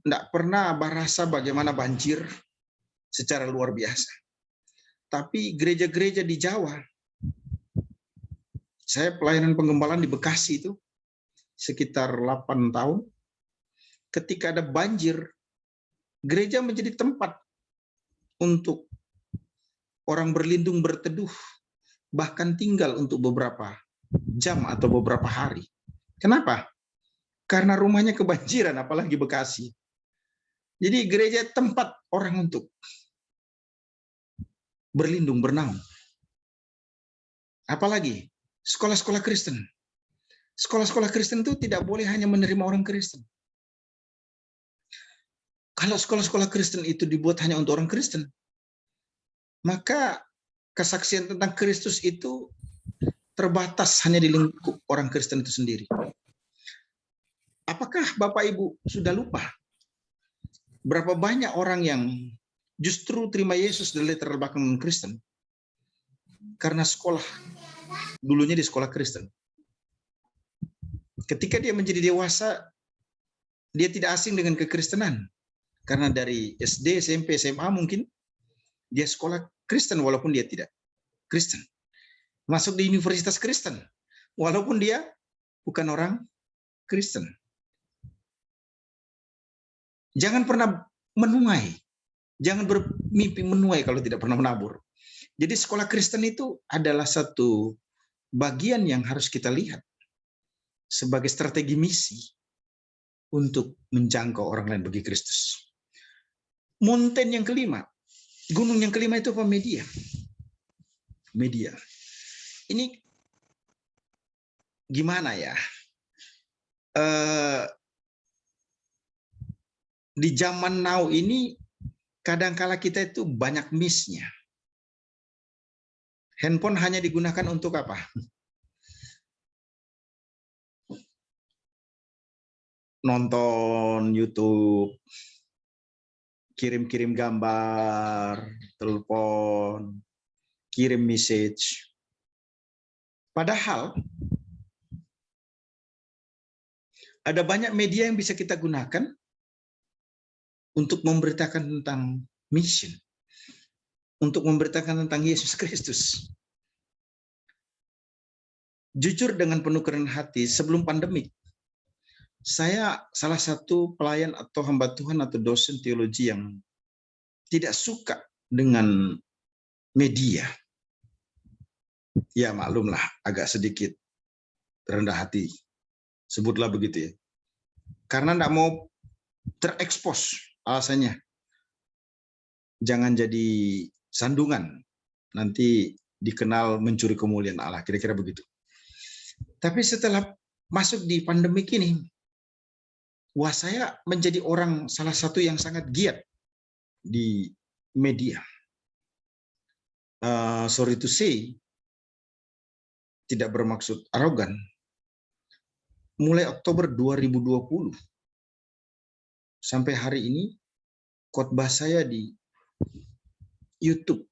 tidak pernah merasa bagaimana banjir secara luar biasa. Tapi gereja-gereja di Jawa, saya pelayanan penggembalaan di Bekasi itu sekitar 8 tahun, ketika ada banjir, gereja menjadi tempat untuk orang berlindung, berteduh, bahkan tinggal untuk beberapa jam atau beberapa hari. Kenapa? Karena rumahnya kebanjiran, apalagi Bekasi. Jadi gereja tempat orang untuk berlindung, bernaung. Apalagi sekolah-sekolah Kristen. Sekolah-sekolah Kristen itu tidak boleh hanya menerima orang Kristen. Kalau sekolah-sekolah Kristen itu dibuat hanya untuk orang Kristen, maka kesaksian tentang Kristus itu terbatas hanya di lingkup orang Kristen itu sendiri. Apakah Bapak Ibu sudah lupa berapa banyak orang yang justru terima Yesus dari latar belakang Kristen karena sekolah, dulunya di sekolah Kristen. Ketika dia menjadi dewasa, dia tidak asing dengan kekristenan. Karena dari SD, SMP, SMA mungkin dia sekolah Kristen walaupun dia tidak Kristen. Masuk di universitas Kristen walaupun dia bukan orang Kristen. Jangan pernah menuai. Jangan bermimpi menuai kalau tidak pernah menabur. Jadi sekolah Kristen itu adalah satu bagian yang harus kita lihat sebagai strategi misi untuk menjangkau orang lain bagi Kristus. Mountain yang kelima, gunung yang kelima itu apa? Media. Media. Ini gimana ya? Di zaman now ini kadangkala kita itu banyak miss-nya. Handphone hanya digunakan untuk apa? Nonton YouTube, kirim-kirim gambar, telepon, kirim message. Padahal ada banyak media yang bisa kita gunakan untuk memberitakan tentang mission, untuk memberitakan tentang Yesus Kristus. Jujur dengan penuh kerendahan hati, sebelum pandemik, saya salah satu pelayan atau hamba Tuhan atau dosen teologi yang tidak suka dengan media. Ya maklumlah, agak sedikit rendah hati, sebutlah begitu ya. Karena tidak mau terekspos, alasannya. Jangan jadi sandungan, nanti dikenal mencuri kemuliaan Allah, kira-kira begitu. Tapi setelah masuk di pandemik ini, wah saya menjadi orang salah satu yang sangat giat di media. Sorry to say, tidak bermaksud arogan. Mulai Oktober 2020 sampai hari ini, khotbah saya di YouTube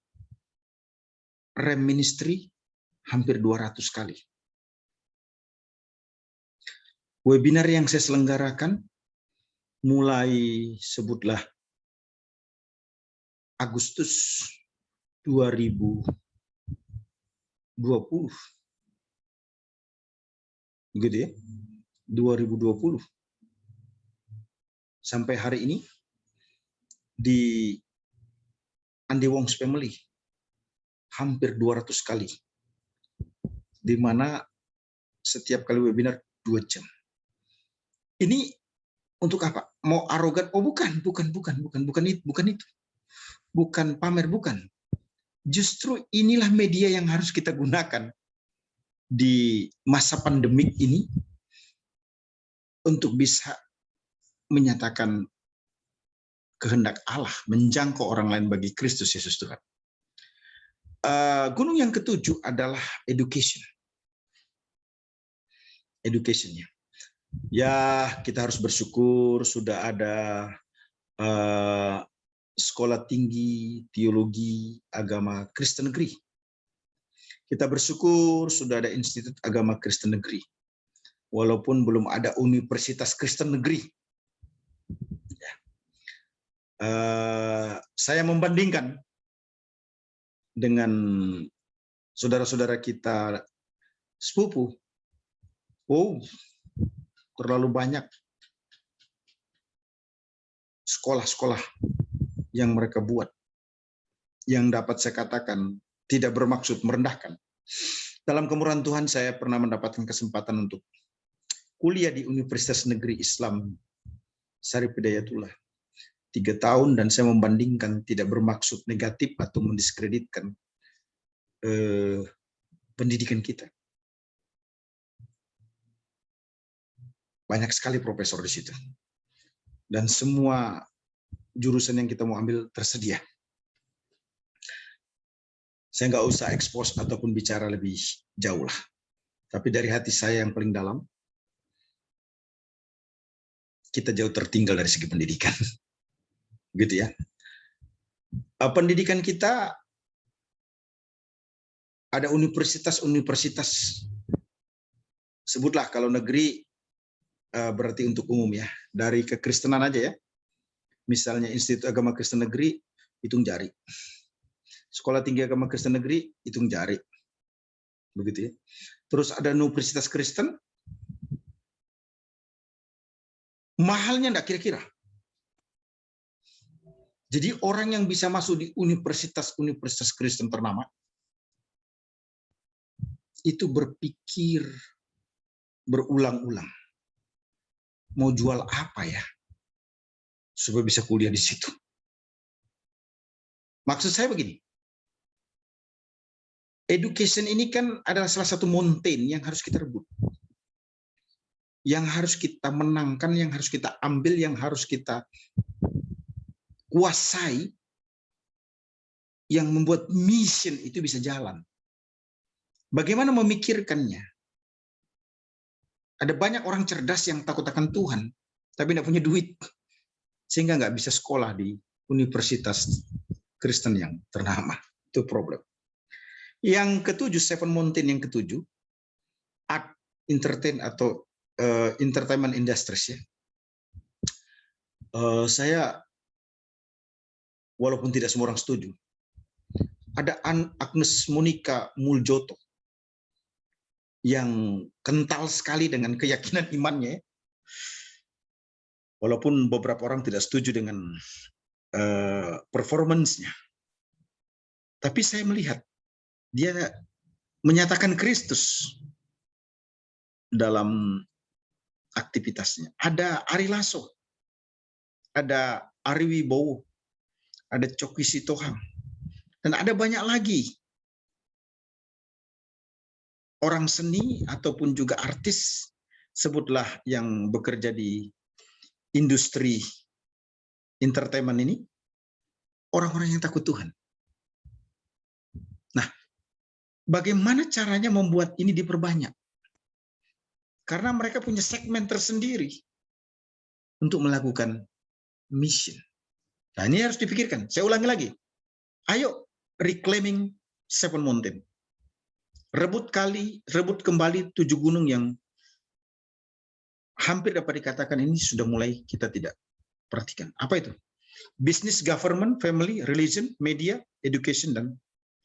Rem Ministry hampir 200 kali. Webinar yang saya selenggarakan mulai sebutlah Agustus 2020. Gitu ya. 2020. Sampai hari ini di Andy Wong's Family hampir 200 kali. Di mana setiap kali webinar 2 jam. Ini untuk apa? Mau arogan? Oh bukan itu. Bukan pamer, bukan. Justru inilah media yang harus kita gunakan di masa pandemik ini untuk bisa menyatakan kehendak Allah, menjangkau orang lain bagi Kristus Yesus Tuhan. Gunung yang ketujuh adalah education. Education-nya. Ya, kita harus bersyukur sudah ada sekolah tinggi teologi agama Kristen Negeri. Kita bersyukur sudah ada Institut Agama Kristen Negeri. Walaupun belum ada Universitas Kristen Negeri. Ya. Saya membandingkan dengan saudara-saudara kita sepupu. Oh, terlalu banyak sekolah-sekolah yang mereka buat, yang dapat saya katakan tidak bermaksud merendahkan. Dalam kemurahan Tuhan saya pernah mendapatkan kesempatan untuk kuliah di Universitas Negeri Islam Syarif Hidayatullah 3 tahun, dan saya membandingkan, tidak bermaksud negatif atau mendiskreditkan pendidikan kita. Banyak sekali profesor di situ. Dan semua jurusan yang kita mau ambil tersedia. Saya nggak usah expose ataupun bicara lebih jauh lah. Tapi dari hati saya yang paling dalam, kita jauh tertinggal dari segi pendidikan. Gitu ya. Pendidikan kita ada universitas-universitas. Sebutlah kalau negeri berarti untuk umum ya. Dari kekristenan aja ya. Misalnya Institut Agama Kristen Negeri, hitung jari. Sekolah Tinggi Agama Kristen Negeri, hitung jari. Begitu ya. Terus ada Universitas Kristen. Mahalnya enggak kira-kira. Jadi orang yang bisa masuk di universitas-universitas Kristen ternama, itu berpikir berulang-ulang. Mau jual apa ya? Supaya bisa kuliah di situ. Maksud saya begini. Education ini kan adalah salah satu mountain yang harus kita rebut. Yang harus kita menangkan, yang harus kita ambil, yang harus kita kuasai, yang membuat mission itu bisa jalan. Bagaimana memikirkannya? Ada banyak orang cerdas yang takut akan Tuhan, tapi tidak punya duit, sehingga nggak bisa sekolah di universitas Kristen yang ternama. Itu problem. Yang ketujuh, Seven Mountain yang ketujuh, art, entertain atau entertainment industries ya. Saya walaupun tidak semua orang setuju. Ada Agnes Monica Muljoto yang kental sekali dengan keyakinan imannya. Walaupun beberapa orang tidak setuju dengan performance-nya. Tapi saya melihat dia menyatakan Kristus dalam aktivitasnya. Ada Ari Lasso, ada Ari Wibowo, ada Choky Sitohang, dan ada banyak lagi orang seni ataupun juga artis, sebutlah yang bekerja di industri entertainment ini, orang-orang yang takut Tuhan. Nah, bagaimana caranya membuat ini diperbanyak? Karena mereka punya segmen tersendiri untuk melakukan mission. Nah, ini harus dipikirkan. Saya ulangi lagi. Ayo reclaiming Seven Mountain. Rebut kembali 7 gunung yang hampir dapat dikatakan ini sudah mulai kita tidak perhatikan. Apa itu? Business, government, family, religion, media, education, dan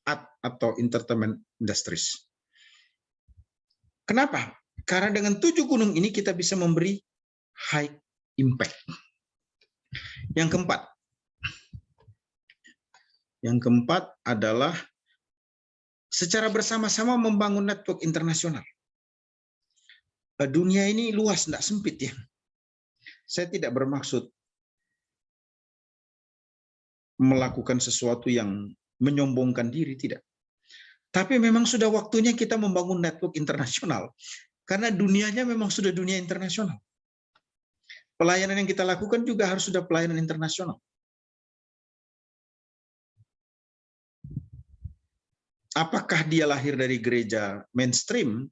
art atau entertainment industries. Kenapa? Karena dengan 7 gunung ini kita bisa memberi high impact. Yang keempat adalah secara bersama-sama membangun network internasional. Dunia ini luas, tidak sempit ya. Saya tidak bermaksud melakukan sesuatu yang menyombongkan diri, tidak. Tapi memang sudah waktunya kita membangun network internasional. Karena dunianya memang sudah dunia internasional. Pelayanan yang kita lakukan juga harus sudah pelayanan internasional. Apakah dia lahir dari gereja mainstream,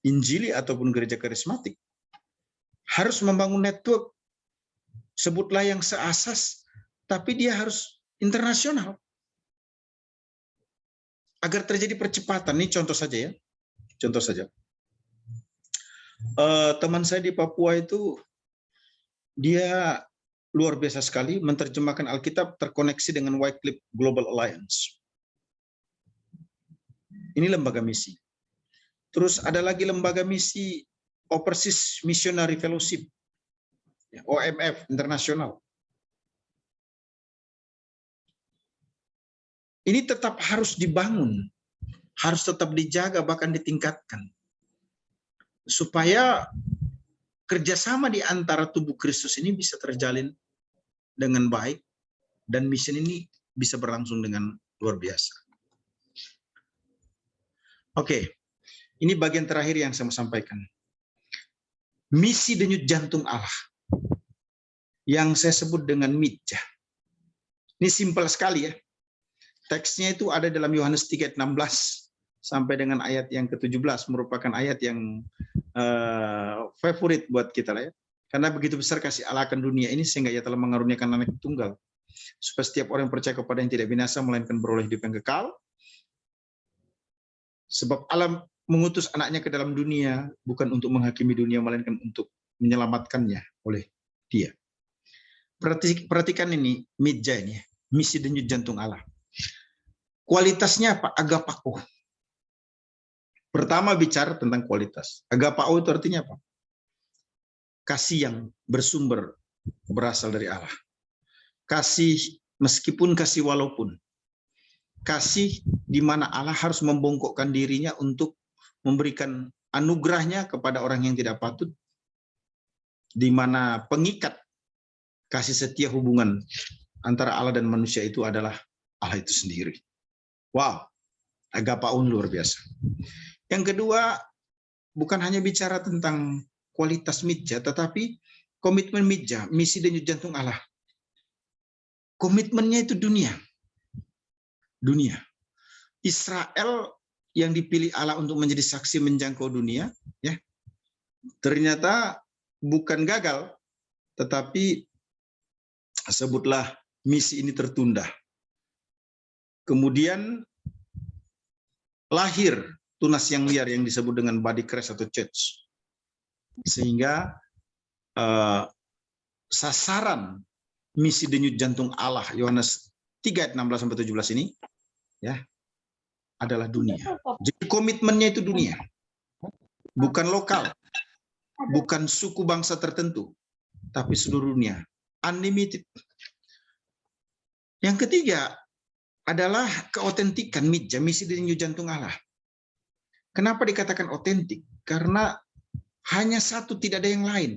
Injili, ataupun gereja karismatik, harus membangun network, sebutlah yang seasas, tapi dia harus internasional. Agar terjadi percepatan, ini contoh saja ya. Contoh saja. Teman saya di Papua itu, dia luar biasa sekali menerjemahkan Alkitab terkoneksi dengan Wycliffe Global Alliance. Ini lembaga misi. Terus ada lagi lembaga misi Overseas Missionary Fellowship, OMF internasional. Ini tetap harus dibangun, harus tetap dijaga, bahkan ditingkatkan. Supaya kerjasama di antara tubuh Kristus ini bisa terjalin dengan baik, dan misi ini bisa berlangsung dengan luar biasa. Oke, ini bagian terakhir yang saya mau sampaikan. Misi denyut jantung Allah, yang saya sebut dengan mitja. Ini simpel sekali ya. Teksnya itu ada dalam Yohanes 3:16 sampai dengan ayat yang ke-17, merupakan ayat yang favorit buat kita lah ya. Karena begitu besar kasih Allah akan dunia ini sehingga ia telah mengaruniakan anak tunggal, supaya setiap orang yang percaya kepada yang tidak binasa melainkan beroleh hidup yang kekal. Sebab Allah mengutus anaknya ke dalam dunia bukan untuk menghakimi dunia, melainkan untuk menyelamatkannya oleh dia. Perhatikan ini, mitja ini, misi denyut jantung Allah. Kualitasnya apa? Agapao. Pertama bicara tentang kualitas. Agapao itu artinya apa? Kasih yang bersumber berasal dari Allah. Kasih meskipun, kasih walaupun. Kasih di mana Allah harus membongkokkan dirinya untuk memberikan anugerahnya kepada orang yang tidak patut, di mana pengikat kasih setia hubungan antara Allah dan manusia itu adalah Allah itu sendiri. Wow, agapao luar biasa. Yang kedua, bukan hanya bicara tentang kualitas mitja, tetapi komitmen mitja, misi denyut jantung Allah. Komitmennya itu dunia. Dunia. Israel yang dipilih Allah untuk menjadi saksi menjangkau dunia, ya, ternyata bukan gagal, tetapi sebutlah misi ini tertunda. Kemudian lahir tunas yang liar yang disebut dengan body crash atau church, sehingga sasaran misi denyut jantung Allah Yohanes 3:16-17 ini, ya, adalah dunia. Jadi komitmennya itu dunia, bukan lokal, bukan suku bangsa tertentu, tapi seluruh dunia, unlimited. Yang ketiga adalah keotentikan mitja, misi denyut jantung Allah. Kenapa dikatakan otentik? Karena hanya satu, tidak ada yang lain.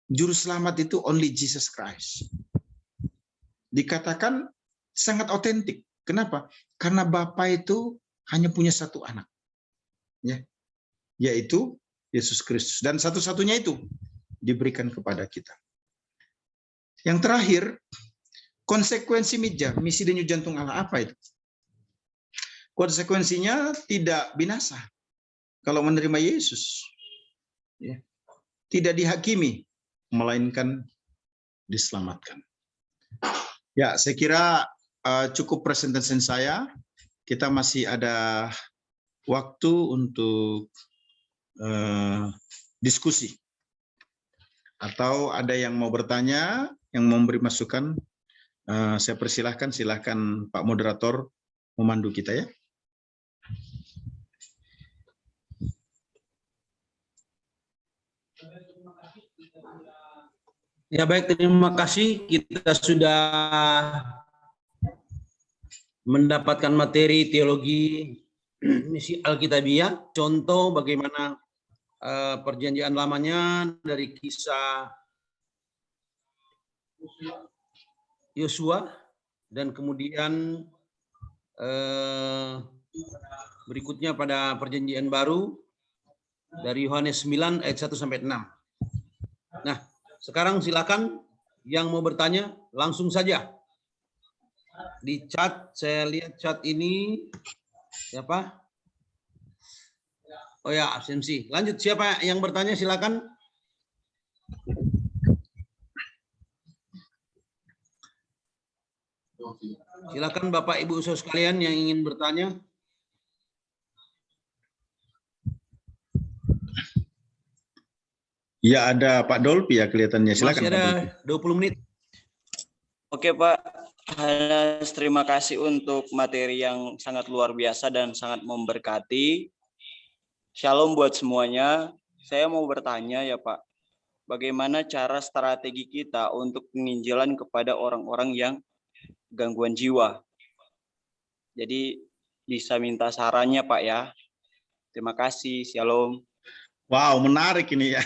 Juru selamat itu only Jesus Christ. Dikatakan sangat otentik. Kenapa? Karena Bapa itu hanya punya satu anak, ya, yaitu Yesus Kristus. Dan satu-satunya itu diberikan kepada kita. Yang terakhir, konsekuensi mitja, misi denyut jantung Allah, apa itu? Konsekuensinya tidak binasa kalau menerima Yesus, ya. Tidak dihakimi, melainkan diselamatkan. Ya, saya kira cukup presentasi saya. Kita masih ada waktu untuk diskusi. Atau ada yang mau bertanya, yang mau memberi masukan, saya persilahkan. Silahkan Pak Moderator memandu kita ya. Ya baik, terima kasih. Kita sudah mendapatkan materi teologi misi Alkitabiah, contoh bagaimana perjanjian lamanya dari kisah Yosua, dan kemudian berikutnya pada perjanjian baru dari Yohanes 9 ayat 1 sampai 6. Nah, sekarang silakan yang mau bertanya langsung saja. Di chat, saya lihat chat ini siapa? Oh ya, absensi. Lanjut, siapa yang bertanya silakan. Silakan Bapak Ibu saudara sekalian yang ingin bertanya. Ya, ada Pak Dolpi ya kelihatannya. Silakan Masih Pak Dolpi. ada 20 menit. Oke Pak, Hanas, terima kasih untuk materi yang sangat luar biasa dan sangat memberkati. Shalom buat semuanya. Saya mau bertanya ya Pak, bagaimana cara strategi kita untuk penginjilan kepada orang-orang yang gangguan jiwa? Jadi bisa minta sarannya Pak ya. Terima kasih, shalom. Wow, menarik ini ya.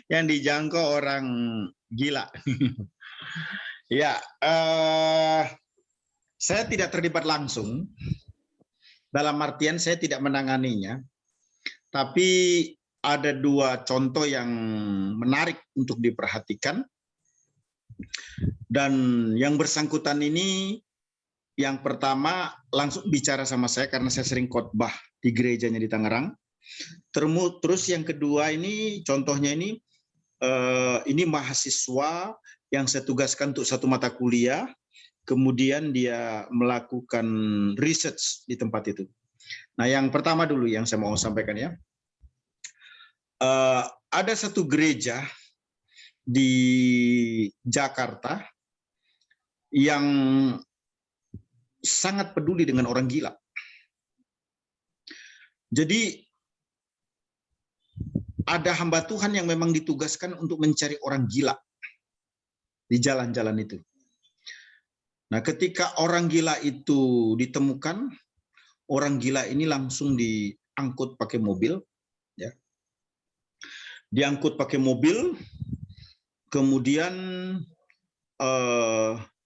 Yang dijangkau orang gila. Ya, saya tidak terlibat langsung. Dalam artian saya tidak menanganinya. Tapi ada dua contoh yang menarik untuk diperhatikan. Dan yang bersangkutan ini, yang pertama langsung bicara sama saya karena saya sering khotbah di gerejanya di Tangerang. Terus yang kedua ini, contohnya ini mahasiswa yang saya tugaskan untuk satu mata kuliah, kemudian dia melakukan research di tempat itu. Nah, yang pertama dulu yang saya mau sampaikan ya, ada satu gereja di Jakarta yang sangat peduli dengan orang gila. Jadi ada hamba Tuhan yang memang ditugaskan untuk mencari orang gila di jalan-jalan itu. Nah, ketika orang gila itu ditemukan, orang gila ini langsung diangkut pakai mobil, ya. Diangkut pakai mobil, kemudian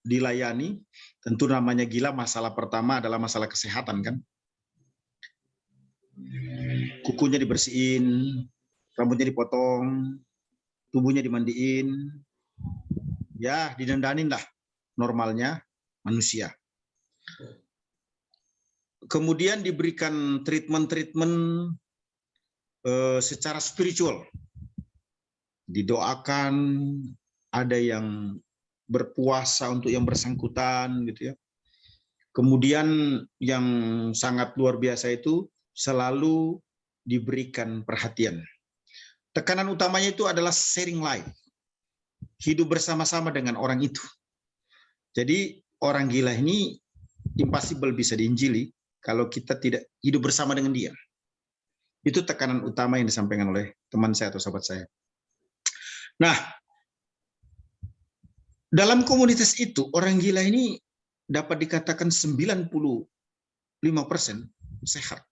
dilayani. Tentu namanya gila, masalah pertama adalah masalah kesehatan kan. Kukunya dibersihin, rambutnya dipotong, tubuhnya dimandiin, ya didandanin lah normalnya manusia. Kemudian diberikan treatment secara spiritual, didoakan, ada yang berpuasa untuk yang bersangkutan gitu ya. Kemudian yang sangat luar biasa itu selalu diberikan perhatian. Tekanan utamanya itu adalah sharing life, hidup bersama-sama dengan orang itu. Jadi orang gila ini impossible bisa diinjili kalau kita tidak hidup bersama dengan dia. Itu tekanan utama yang disampaikan oleh teman saya atau sahabat saya. Nah, dalam komunitas itu orang gila ini dapat dikatakan 95% sehat.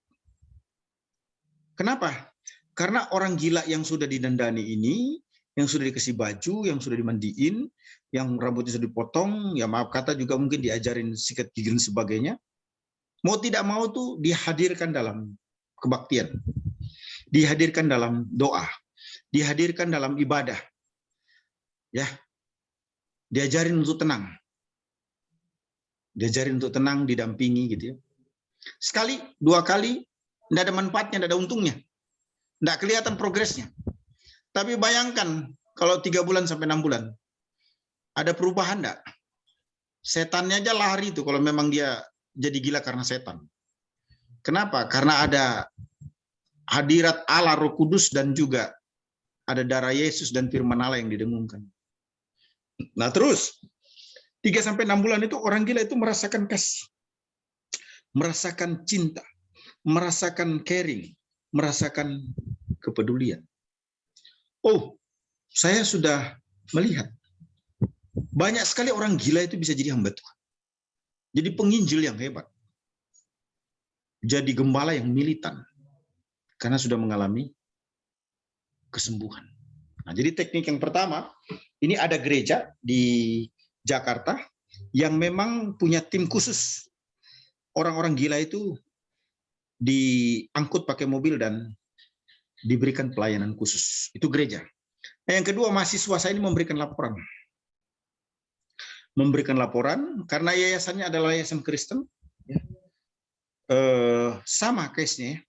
Kenapa? Karena orang gila yang sudah didandani ini, yang sudah dikasih baju, yang sudah dimandiin, yang rambutnya sudah dipotong, ya maaf kata juga mungkin diajarin sikat gigi dan sebagainya, mau tidak mau tuh dihadirkan dalam kebaktian, dihadirkan dalam doa, dihadirkan dalam ibadah, ya, diajarin untuk tenang, didampingi gitu ya. Sekali, dua kali, tidak ada manfaatnya, tidak ada untungnya, tidak kelihatan progresnya. Tapi bayangkan kalau 3 bulan sampai 6 bulan, ada perubahan enggak? Setannya aja lari itu kalau memang dia jadi gila karena setan. Kenapa? Karena ada hadirat Allah Roh Kudus dan juga ada darah Yesus dan firman Allah yang didengungkan. Nah terus 3 sampai 6 bulan itu orang gila itu merasakan kasih, merasakan cinta, merasakan caring, merasakan kepedulian. Oh, saya sudah melihat banyak sekali orang gila itu bisa jadi hamba Tuhan. Jadi penginjil yang hebat. Jadi gembala yang militan. Karena sudah mengalami kesembuhan. Nah, jadi teknik yang pertama, ini ada gereja di Jakarta yang memang punya tim khusus. Orang-orang gila itu diangkut pakai mobil dan diberikan pelayanan khusus. Itu gereja. Nah, yang kedua, mahasiswa saya ini memberikan laporan. Memberikan laporan karena yayasannya adalah yayasan Kristen. Sama case-nya.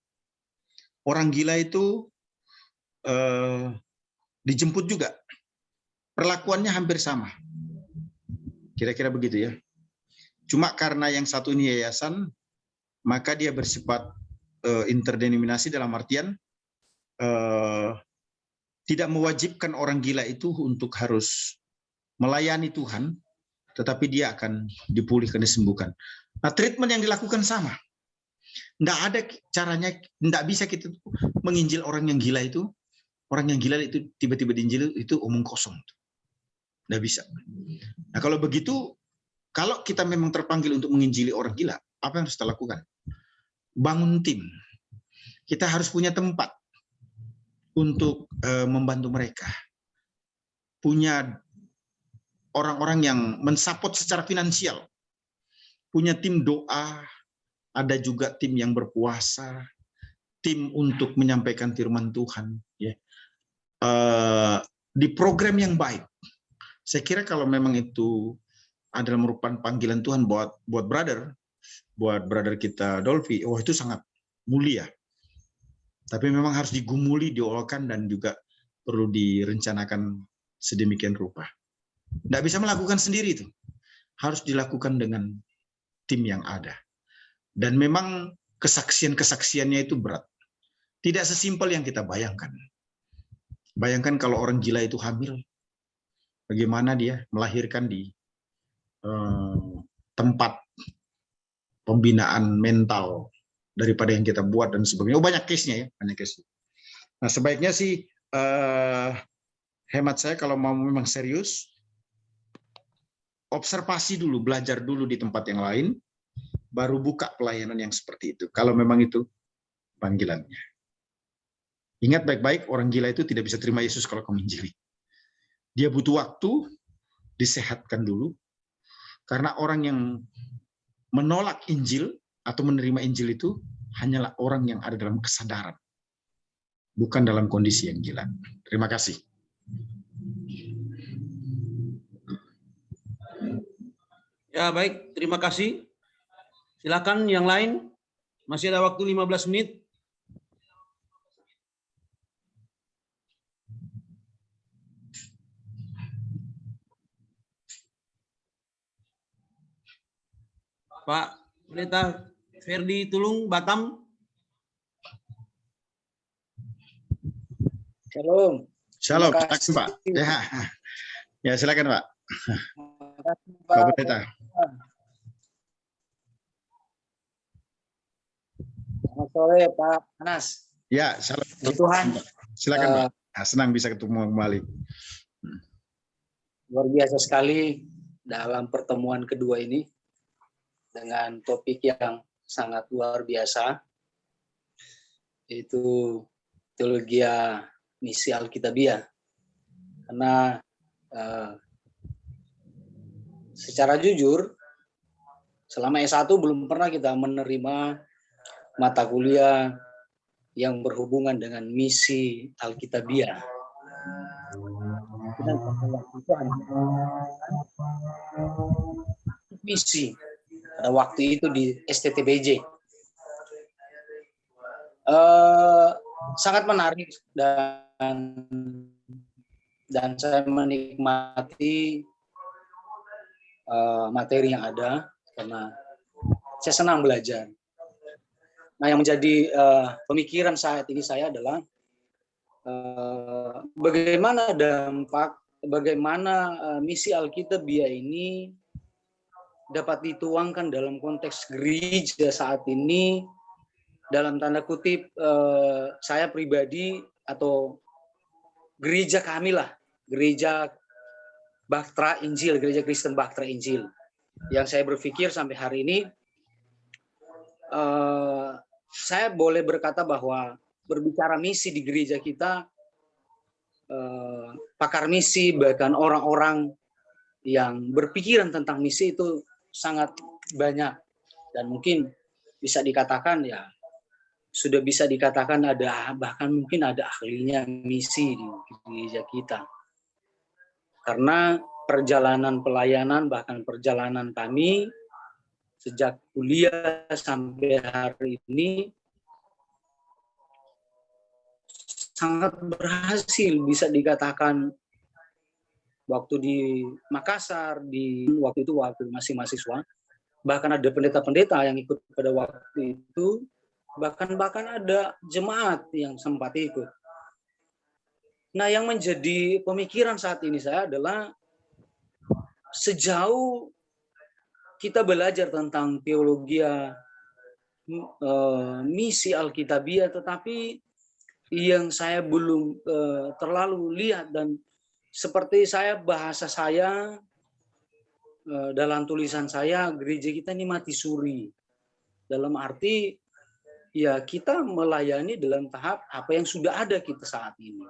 Orang gila itu dijemput juga. Perlakuannya hampir sama. Kira-kira begitu ya. Cuma karena yang satu ini yayasan, maka dia bersifat interdenominasi dalam artian tidak mewajibkan orang gila itu untuk harus melayani Tuhan, tetapi dia akan dipulihkan, disembuhkan. Nah, treatment yang dilakukan sama. Tidak ada caranya, tidak bisa kita menginjil orang yang gila itu. Orang yang gila itu tiba-tiba diinjil itu omong kosong. Tidak bisa. Nah, kalau begitu, kalau kita memang terpanggil untuk menginjili orang gila, apa yang harus kita lakukan? Bangun tim. Kita harus punya tempat untuk membantu mereka. Punya orang-orang yang mensupport secara finansial. Punya tim doa, ada juga tim yang berpuasa, tim untuk menyampaikan firman Tuhan. Ya. Di program yang baik. Saya kira kalau memang itu adalah merupakan panggilan Tuhan buat brother kita Dolphy, itu sangat mulia. Tapi memang harus digumuli, diolahkan, dan juga perlu direncanakan sedemikian rupa. Tidak bisa melakukan sendiri itu. Harus dilakukan dengan tim yang ada. Dan memang kesaksian-kesaksiannya itu berat. Tidak sesimpel yang kita bayangkan. Bayangkan kalau orang gila itu hamil, bagaimana dia melahirkan di tempat pembinaan mental daripada yang kita buat dan sebagainya. Banyak case-nya ya, banyak case. Nah, sebaiknya sih hemat saya kalau mau memang serius, observasi dulu, belajar dulu di tempat yang lain, baru buka pelayanan yang seperti itu. Kalau memang itu panggilannya. Ingat baik-baik, orang gila itu tidak bisa terima Yesus kalau kamu injili. Dia butuh waktu, disehatkan dulu. Karena orang yang menolak Injil atau menerima Injil itu hanyalah orang yang ada dalam kesadaran. Bukan dalam kondisi yang gila. Terima kasih. Ya, baik. Terima kasih. Silakan yang lain. Masih ada waktu 15 menit. Pak Pendeta Ferdi Tulung, Batam. Shalom. Shalom, Terima kasih. Pak. Ya, silakan Pak. Terima kasih, Pak Pendeta. Selamat sore Pak Anas. Ya, shalom. Tuhan. Silakan Pak. Nah, senang bisa ketemu kembali. Luar biasa sekali dalam pertemuan kedua ini dengan topik yang sangat luar biasa, yaitu teologia misi Alkitabiah. Karena secara jujur, selama S1 belum pernah kita menerima mata kuliah yang berhubungan dengan misi Alkitabiah. Misi pada waktu itu di STTBJ sangat menarik dan saya menikmati materi yang ada karena saya senang belajar. Nah, yang menjadi pemikiran saat ini saya adalah bagaimana misi Alkitabiah ini dapat dituangkan dalam konteks gereja saat ini, dalam tanda kutip saya pribadi atau gereja kami lah, gereja Bahtera Injil, gereja Kristen Bahtera Injil. Yang saya berpikir sampai hari ini, saya boleh berkata bahwa berbicara misi di gereja kita, pakar misi, bahkan orang-orang yang berpikiran tentang misi itu sangat banyak. Dan mungkin bisa dikatakan ya sudah bisa dikatakan ada, bahkan mungkin ada ahlinya misi di gereja kita. Karena perjalanan pelayanan, bahkan perjalanan kami sejak kuliah sampai hari ini sangat berhasil, bisa dikatakan. Waktu di Makassar, waktu itu waktu masih mahasiswa, bahkan ada pendeta-pendeta yang ikut pada waktu itu, bahkan ada jemaat yang sempat ikut. Nah, yang menjadi pemikiran saat ini saya adalah sejauh kita belajar tentang teologi misi Alkitabiah, tetapi yang saya belum terlalu lihat, dan seperti bahasa saya dalam tulisan saya, gereja kita ini mati suri. Dalam arti ya kita melayani dalam tahap apa yang sudah ada kita saat ini.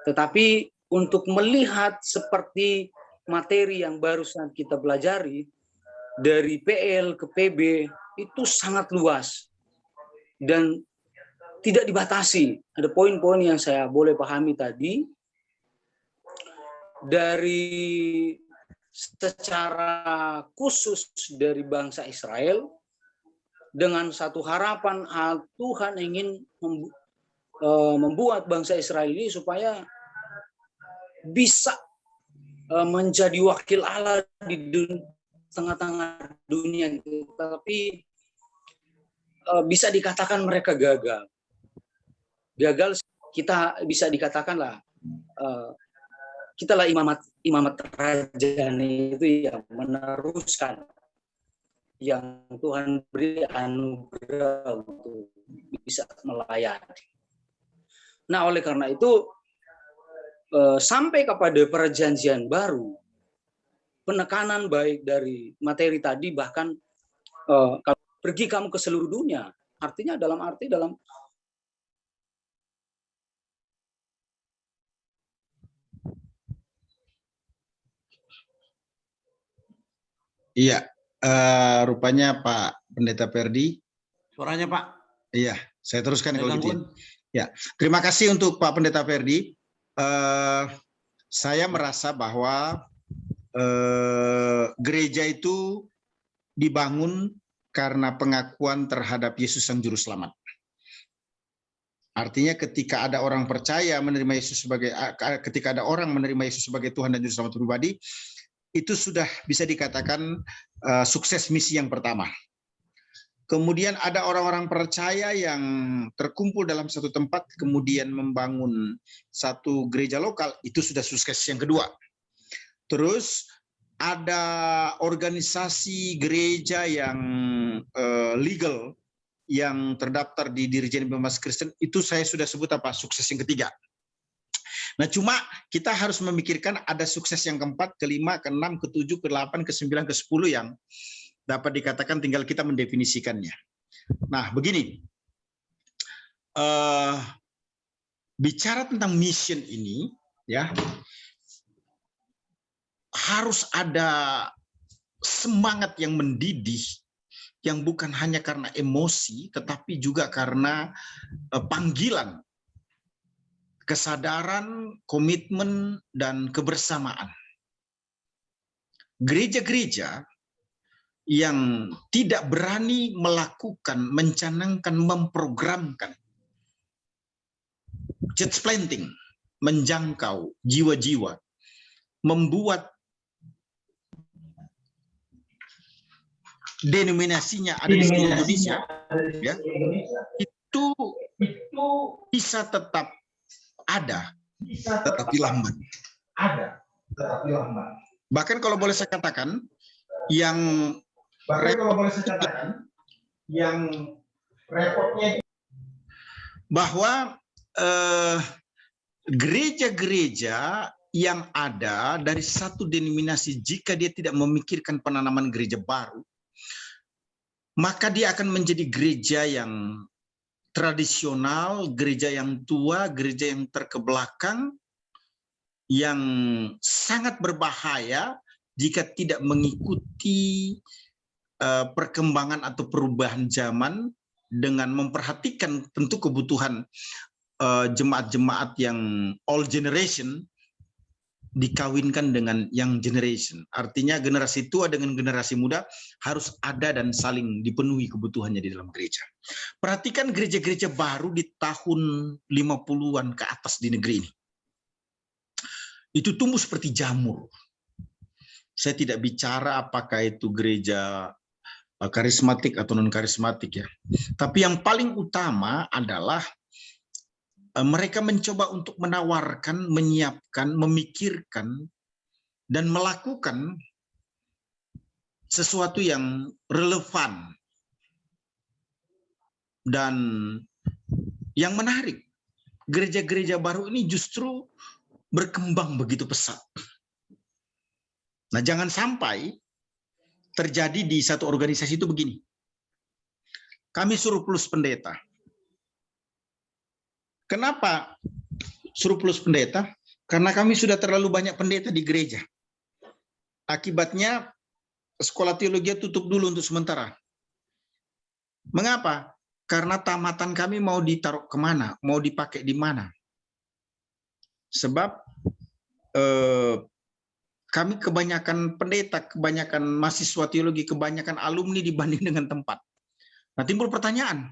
Tetapi untuk melihat seperti materi yang barusan kita pelajari dari PL ke PB itu sangat luas dan tidak dibatasi. Ada poin-poin yang saya boleh pahami tadi. Dari secara khusus dari bangsa Israel dengan satu harapan Tuhan ingin membuat bangsa Israel ini supaya bisa menjadi wakil Allah di tengah-tengah dunia, tapi bisa dikatakan mereka gagal. Kita bisa dikatakan lah kita lah imamat rajani itu yang meneruskan yang Tuhan beri anugerah untuk bisa melayani. Nah, oleh karena itu sampai kepada perjanjian baru, penekanan baik dari materi tadi, bahkan kalau pergi kamu ke seluruh dunia, artinya dalam Iya, rupanya Pak Pendeta Perdi. Suaranya Pak. Iya, saya teruskan kalau gitu. Ya. Terima kasih untuk Pak Pendeta Perdi. Saya merasa bahwa gereja itu dibangun karena pengakuan terhadap Yesus Sang Juru Selamat. Artinya ketika ada orang percaya menerima Yesus ketika ada orang menerima Yesus sebagai Tuhan dan Juru Selamat pribadi, itu sudah bisa dikatakan sukses misi yang pertama. Kemudian ada orang-orang percaya yang terkumpul dalam satu tempat, kemudian membangun satu gereja lokal, itu sudah sukses yang kedua. Terus ada organisasi gereja yang legal, yang terdaftar di Dirjen Bimas Kristen, itu saya sudah sebut sukses yang ketiga. Nah, cuma kita harus memikirkan ada sukses yang keempat, kelima, keenam, ketujuh, ke-8, ke-9, ke-10 yang dapat dikatakan tinggal kita mendefinisikannya. Nah, begini, bicara tentang mission ini, ya, harus ada semangat yang mendidih, yang bukan hanya karena emosi, tetapi juga karena panggilan, kesadaran, komitmen, dan kebersamaan. Gereja-gereja yang tidak berani melakukan, mencanangkan, memprogramkan church planting, menjangkau jiwa-jiwa, membuat denominasinya ada di seluruh Indonesia, ya, itu bisa tetap ada, tetapi lambat. Bahkan kalau boleh saya katakan, yang repotnya bahwa gereja-gereja yang ada dari satu denominasi, jika dia tidak memikirkan penanaman gereja baru, maka dia akan menjadi gereja yang tradisional, gereja yang tua, gereja yang terkebelakang, yang sangat berbahaya jika tidak mengikuti perkembangan atau perubahan zaman dengan memperhatikan tentu kebutuhan jemaat-jemaat yang all generation dikawinkan dengan young generation. Artinya generasi tua dengan generasi muda harus ada dan saling dipenuhi kebutuhannya di dalam gereja. Perhatikan gereja-gereja baru di tahun 50-an ke atas di negeri ini. Itu tumbuh seperti jamur. Saya tidak bicara apakah itu gereja karismatik atau non-karismatik ya. Tapi yang paling utama adalah mereka mencoba untuk menawarkan, menyiapkan, memikirkan, dan melakukan sesuatu yang relevan dan yang menarik. Gereja-gereja baru ini justru berkembang begitu pesat. Nah, jangan sampai terjadi di satu organisasi itu begini. Kami surplus pendeta. Kenapa surplus pendeta? Karena kami sudah terlalu banyak pendeta di gereja. Akibatnya sekolah teologi tutup dulu untuk sementara. Mengapa? Karena tamatan kami mau ditaruh kemana? Mau dipakai di mana? Sebab kami kebanyakan pendeta, kebanyakan mahasiswa teologi, kebanyakan alumni dibanding dengan tempat. Nah, timbul pertanyaan.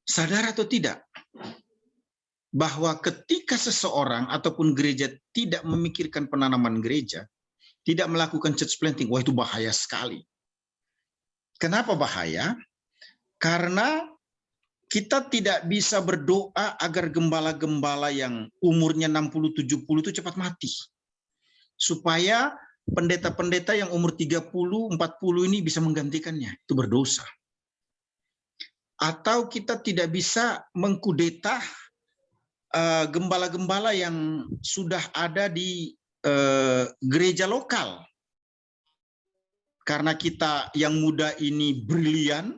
Sadar atau tidak bahwa ketika seseorang ataupun gereja tidak memikirkan penanaman gereja, tidak melakukan church planting, wah itu bahaya sekali. Kenapa bahaya? Karena kita tidak bisa berdoa agar gembala-gembala yang umurnya 60-70 itu cepat mati. Supaya pendeta-pendeta yang umur 30-40 ini bisa menggantikannya. Itu berdosa. Atau kita tidak bisa mengkudeta gembala-gembala yang sudah ada di gereja lokal. Karena kita yang muda ini brilian,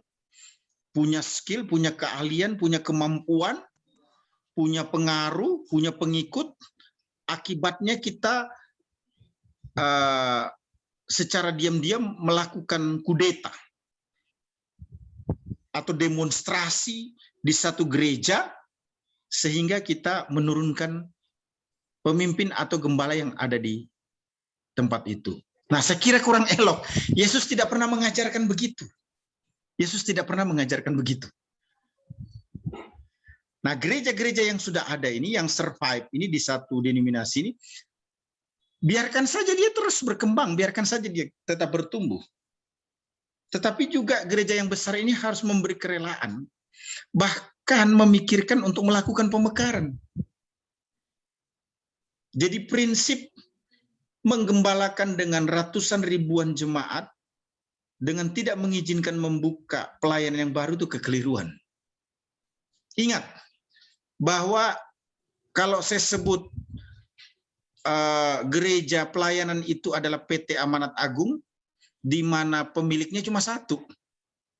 punya skill, punya keahlian, punya kemampuan, punya pengaruh, punya pengikut, akibatnya kita secara diam-diam melakukan kudeta atau demonstrasi di satu gereja sehingga kita menurunkan pemimpin atau gembala yang ada di tempat itu. Nah, saya kira kurang elok. Yesus tidak pernah mengajarkan begitu. Yesus tidak pernah mengajarkan begitu. Nah, gereja-gereja yang sudah ada ini, yang survive ini di satu denominasi ini, biarkan saja dia terus berkembang, biarkan saja dia tetap bertumbuh. Tetapi juga gereja yang besar ini harus memberi kerelaan, bahkan memikirkan untuk melakukan pemekaran. Jadi prinsip menggembalakan dengan ratusan ribuan jemaat dengan tidak mengizinkan membuka pelayanan yang baru itu kekeliruan. Ingat bahwa kalau saya sebut gereja pelayanan itu adalah PT Amanat Agung, di mana pemiliknya cuma satu,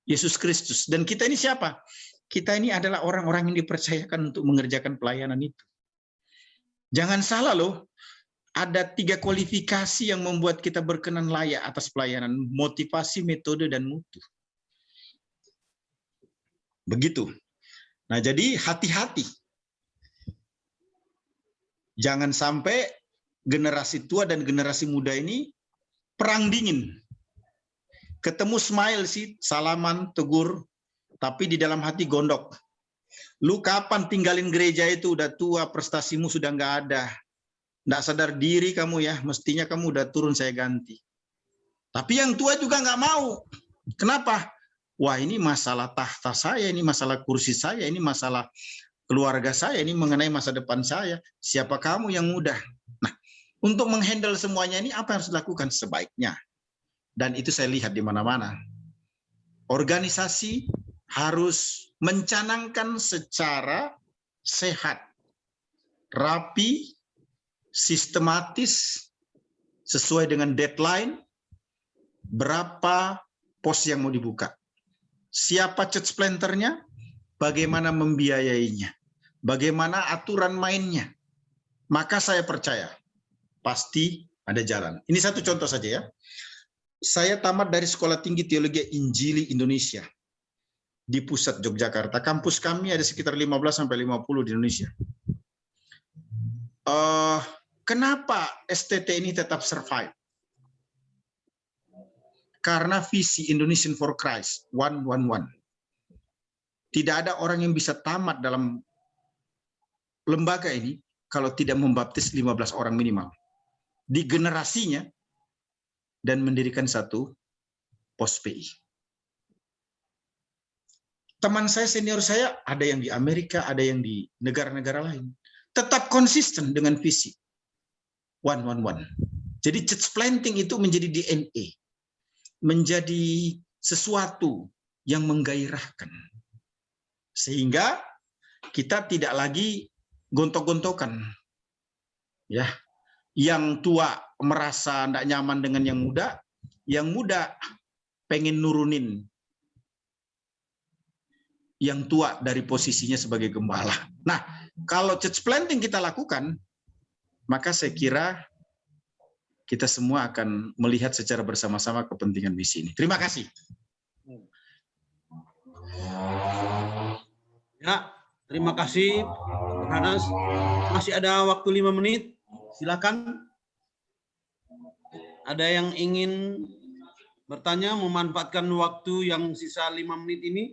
Yesus Kristus. Dan kita ini siapa? Kita ini adalah orang-orang yang dipercayakan untuk mengerjakan pelayanan itu. Jangan salah loh, ada 3 kualifikasi yang membuat kita berkenan layak atas pelayanan: motivasi, metode, dan mutu. Begitu. Nah, jadi hati-hati. Jangan sampai generasi tua dan generasi muda ini perang dingin. Ketemu smile sih, salaman, tegur, tapi di dalam hati gondok. Lu kapan tinggalin gereja itu? Udah tua, prestasimu sudah nggak ada. Nggak sadar diri kamu ya, mestinya kamu udah turun, saya ganti. Tapi yang tua juga nggak mau. Kenapa? Wah, ini masalah tahta saya, ini masalah kursi saya, ini masalah keluarga saya, ini mengenai masa depan saya. Siapa kamu yang muda? Nah, untuk menghandle semuanya ini apa yang harus dilakukan? Sebaiknya. Dan itu saya lihat di mana-mana. Organisasi harus mencanangkan secara sehat, rapi, sistematis, sesuai dengan deadline, berapa pos yang mau dibuka. Siapa church planternya, bagaimana membiayainya, bagaimana aturan mainnya. Maka saya percaya, pasti ada jalan. Ini satu contoh saja ya. Saya tamat dari Sekolah Tinggi Teologi Injili Indonesia. di pusat Yogyakarta. Kampus kami ada sekitar 15 sampai 50 di Indonesia. Kenapa STT ini tetap survive? Karena visi Indonesian for Christ 111. Tidak ada orang yang bisa tamat dalam lembaga ini kalau tidak membaptis 15 orang minimal di generasinya dan mendirikan satu pos PI. Teman saya, senior saya, ada yang di Amerika, ada yang di negara-negara lain. Tetap konsisten dengan visi 111. Jadi church planting itu menjadi DNA, menjadi sesuatu yang menggairahkan. Sehingga kita tidak lagi gontok-gontokan. Ya, yang tua merasa tidak nyaman dengan yang muda pengen nurunin yang tua dari posisinya sebagai gembala. Nah, kalau church planting kita lakukan, maka saya kira kita semua akan melihat secara bersama-sama kepentingan misi ini. Terima kasih. Ya, terima kasih, Dr. Hanas. Masih ada waktu 5 menit. Silakan. Ada yang ingin bertanya, memanfaatkan waktu yang sisa 5 menit ini?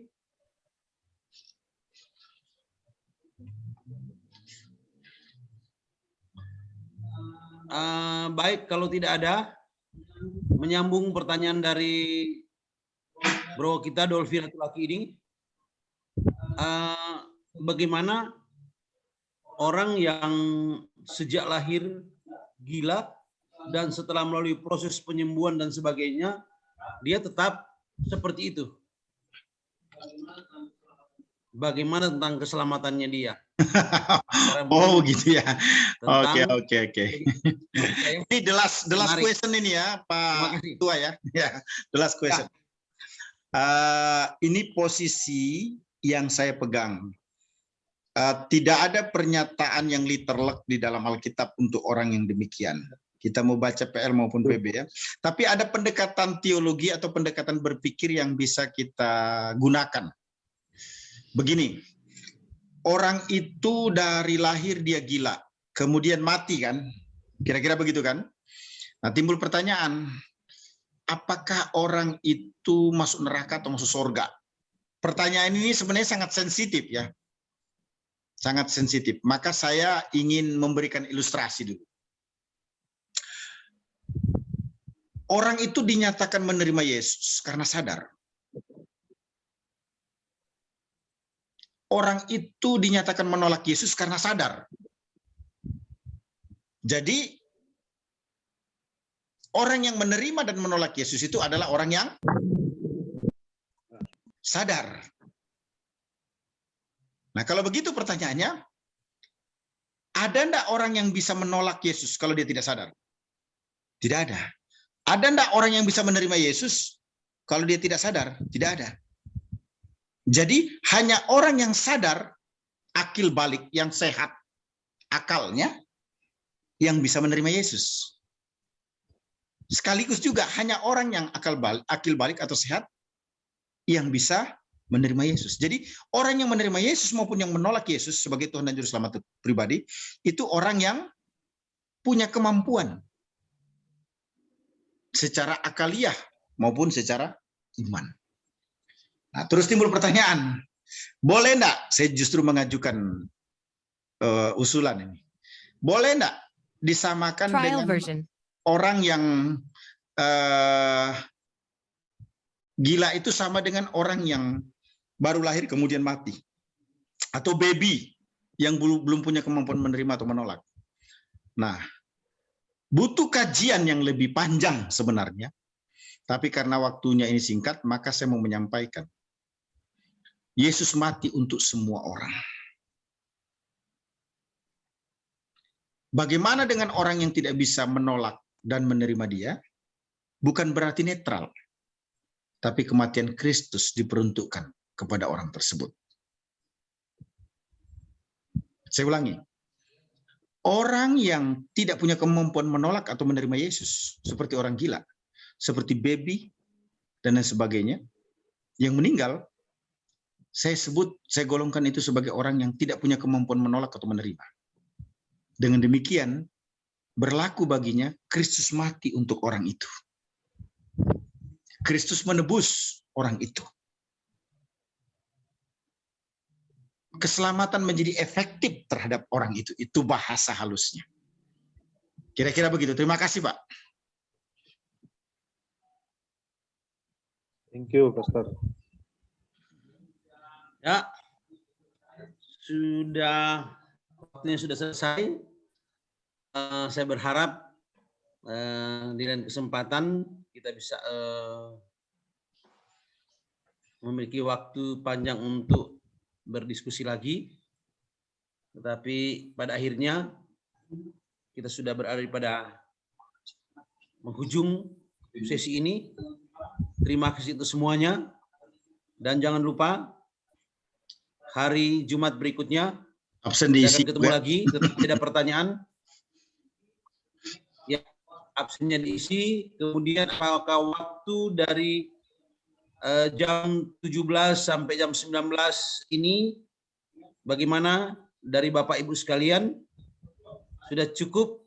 Baik, kalau tidak ada, menyambung pertanyaan dari bro kita Dolfi Ratulaki ini, bagaimana orang yang sejak lahir gila dan setelah melalui proses penyembuhan dan sebagainya, dia tetap seperti itu. Bagaimana tentang keselamatannya dia? Oh gitu ya. Tentang- Oke. Ini the last question ini ya, Pak Tua ya. Ya, the last question. Ini posisi yang saya pegang. Tidak ada pernyataan yang literlek di dalam Alkitab untuk orang yang demikian. Kita mau baca PL maupun PB ya. Tapi ada pendekatan teologi atau pendekatan berpikir yang bisa kita gunakan. Begini, orang itu dari lahir dia gila, kemudian mati kan? Kira-kira begitu kan? Nah, timbul pertanyaan, apakah orang itu masuk neraka atau masuk surga? Pertanyaan ini sebenarnya sangat sensitif ya. Sangat sensitif. Maka saya ingin memberikan ilustrasi dulu. Orang itu dinyatakan menerima Yesus karena sadar. Orang itu dinyatakan menolak Yesus karena sadar. Jadi, orang yang menerima dan menolak Yesus itu adalah orang yang sadar. Nah, kalau begitu pertanyaannya, ada enggak orang yang bisa menolak Yesus kalau dia tidak sadar? Tidak ada. Ada enggak orang yang bisa menerima Yesus kalau dia tidak sadar? Tidak ada. Jadi hanya orang yang sadar, akil balik, yang sehat akalnya, yang bisa menerima Yesus. Sekaligus juga hanya orang yang akil balik atau sehat yang bisa menerima Yesus. Jadi orang yang menerima Yesus maupun yang menolak Yesus sebagai Tuhan dan Juru Selamat pribadi, itu orang yang punya kemampuan secara akaliah maupun secara iman. Nah, terus timbul pertanyaan, boleh enggak, saya justru mengajukan usulan ini, boleh enggak disamakan dengan orang yang gila itu sama dengan orang yang baru lahir kemudian mati, atau baby yang belum punya kemampuan menerima atau menolak. Nah, butuh kajian yang lebih panjang sebenarnya, tapi karena waktunya ini singkat, maka saya mau menyampaikan. Yesus mati untuk semua orang. Bagaimana dengan orang yang tidak bisa menolak dan menerima dia? Bukan berarti netral, tapi kematian Kristus diperuntukkan kepada orang tersebut. Saya ulangi. Orang yang tidak punya kemampuan menolak atau menerima Yesus, seperti orang gila, seperti baby, dan lain sebagainya, yang meninggal, saya golongkan itu sebagai orang yang tidak punya kemampuan menolak atau menerima. Dengan demikian, berlaku baginya Kristus mati untuk orang itu. Kristus menebus orang itu. Keselamatan menjadi efektif terhadap orang itu. Itu bahasa halusnya. Kira-kira begitu. Terima kasih, Pak. Thank you, Pastor. Ya, waktunya sudah selesai. Saya berharap di lain kesempatan kita bisa memiliki waktu panjang untuk berdiskusi lagi. Tetapi pada akhirnya kita sudah berada pada menghujung sesi ini. Terima kasih untuk semuanya. Dan jangan lupa hari Jumat berikutnya Absen kita diisi akan ketemu lagi. Tetap ada pertanyaan. Ya, absennya diisi. Kemudian apakah waktu dari jam 17 sampai jam 19 ini bagaimana dari Bapak Ibu sekalian? Sudah cukup,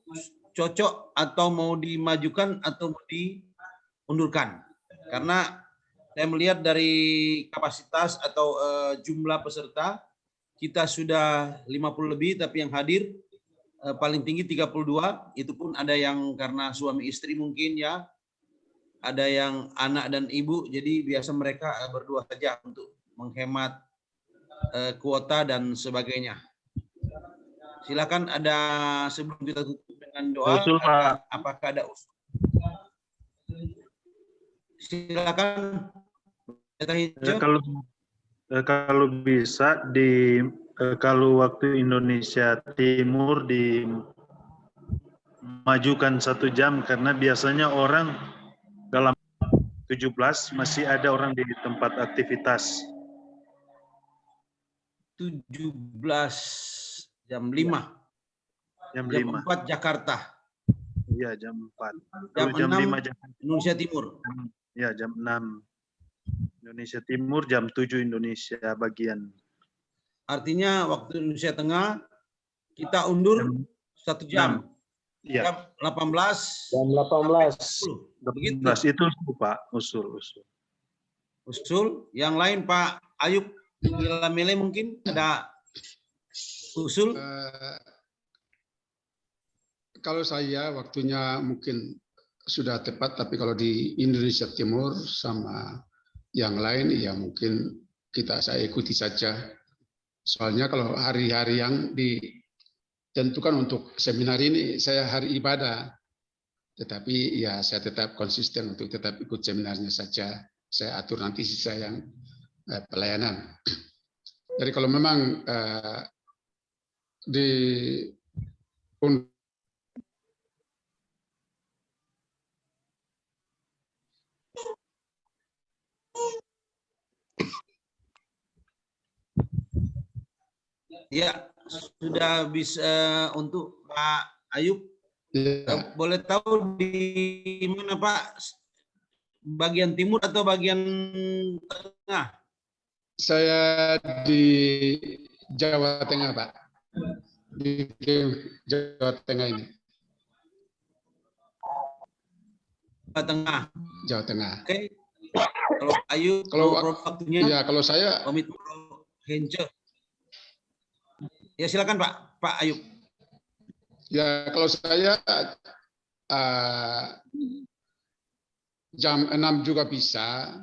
cocok, atau mau dimajukan atau mau diundurkan? Karena saya melihat dari kapasitas atau jumlah peserta, kita sudah 50 lebih, tapi yang hadir paling tinggi 32. Itu pun ada yang karena suami istri mungkin ya, ada yang anak dan ibu, jadi biasa mereka berdua saja untuk menghemat kuota dan sebagainya. Silakan ada sebelum kita tutup dengan doa, Usul, Pak. apakah ada usul? Silakan. Kalau bisa kalau waktu Indonesia Timur dimajukan 1 jam karena biasanya orang dalam 17 masih ada orang di tempat aktivitas. 17 jam 5. Jam Jam 5. 4 Jakarta. Iya, jam 4. Jam Kalau jam 6 5 Jakarta. Indonesia Timur. Ya, jam 6 Indonesia Timur, jam 7 Indonesia bagian. Artinya waktu Indonesia Tengah kita undur 1 jam. Iya. Jam 18. Jam 18. 10. Begitu. Itu Pak, usul. Usul. Yang lain Pak Ayub Mele mungkin ada usul. Kalau saya waktunya mungkin sudah tepat, tapi kalau di Indonesia Timur sama yang lain ya mungkin saya ikuti saja. Soalnya kalau hari-hari yang ditentukan untuk seminar ini saya hari ibadah, tetapi ya saya tetap konsisten untuk tetap ikut seminarnya saja. Saya atur nanti sisa yang pelayanan. Jadi kalau memang Ya, sudah bisa untuk Pak Ayub. ya, Boleh tahu di mana Pak? Bagian timur atau bagian tengah? saya di Jawa Tengah, Pak. Di Jawa Tengah ini. Jawa Tengah. Jawa Tengah. Oke. Kalau Ayub, Kalau waktunya, ya kalau saya Komitmen Hence. Ya silakan Pak Ayub. ya kalau saya jam 6 juga bisa,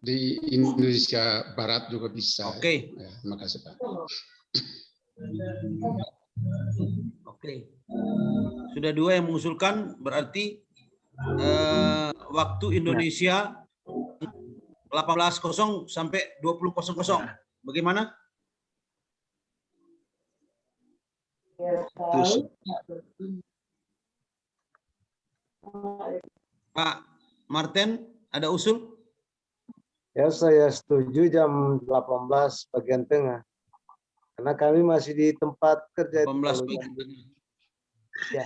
di Indonesia Barat juga bisa. Oke. Ya, terima kasih Pak. Oke. Sudah 2 yang mengusulkan, berarti waktu Indonesia 18.00 sampai 20.00. Bagaimana? Pak Martin, ada usul? Ya, saya setuju jam 18 bagian tengah. Karena kami masih di tempat kerja. 18 itu. bagian tengah. Ya.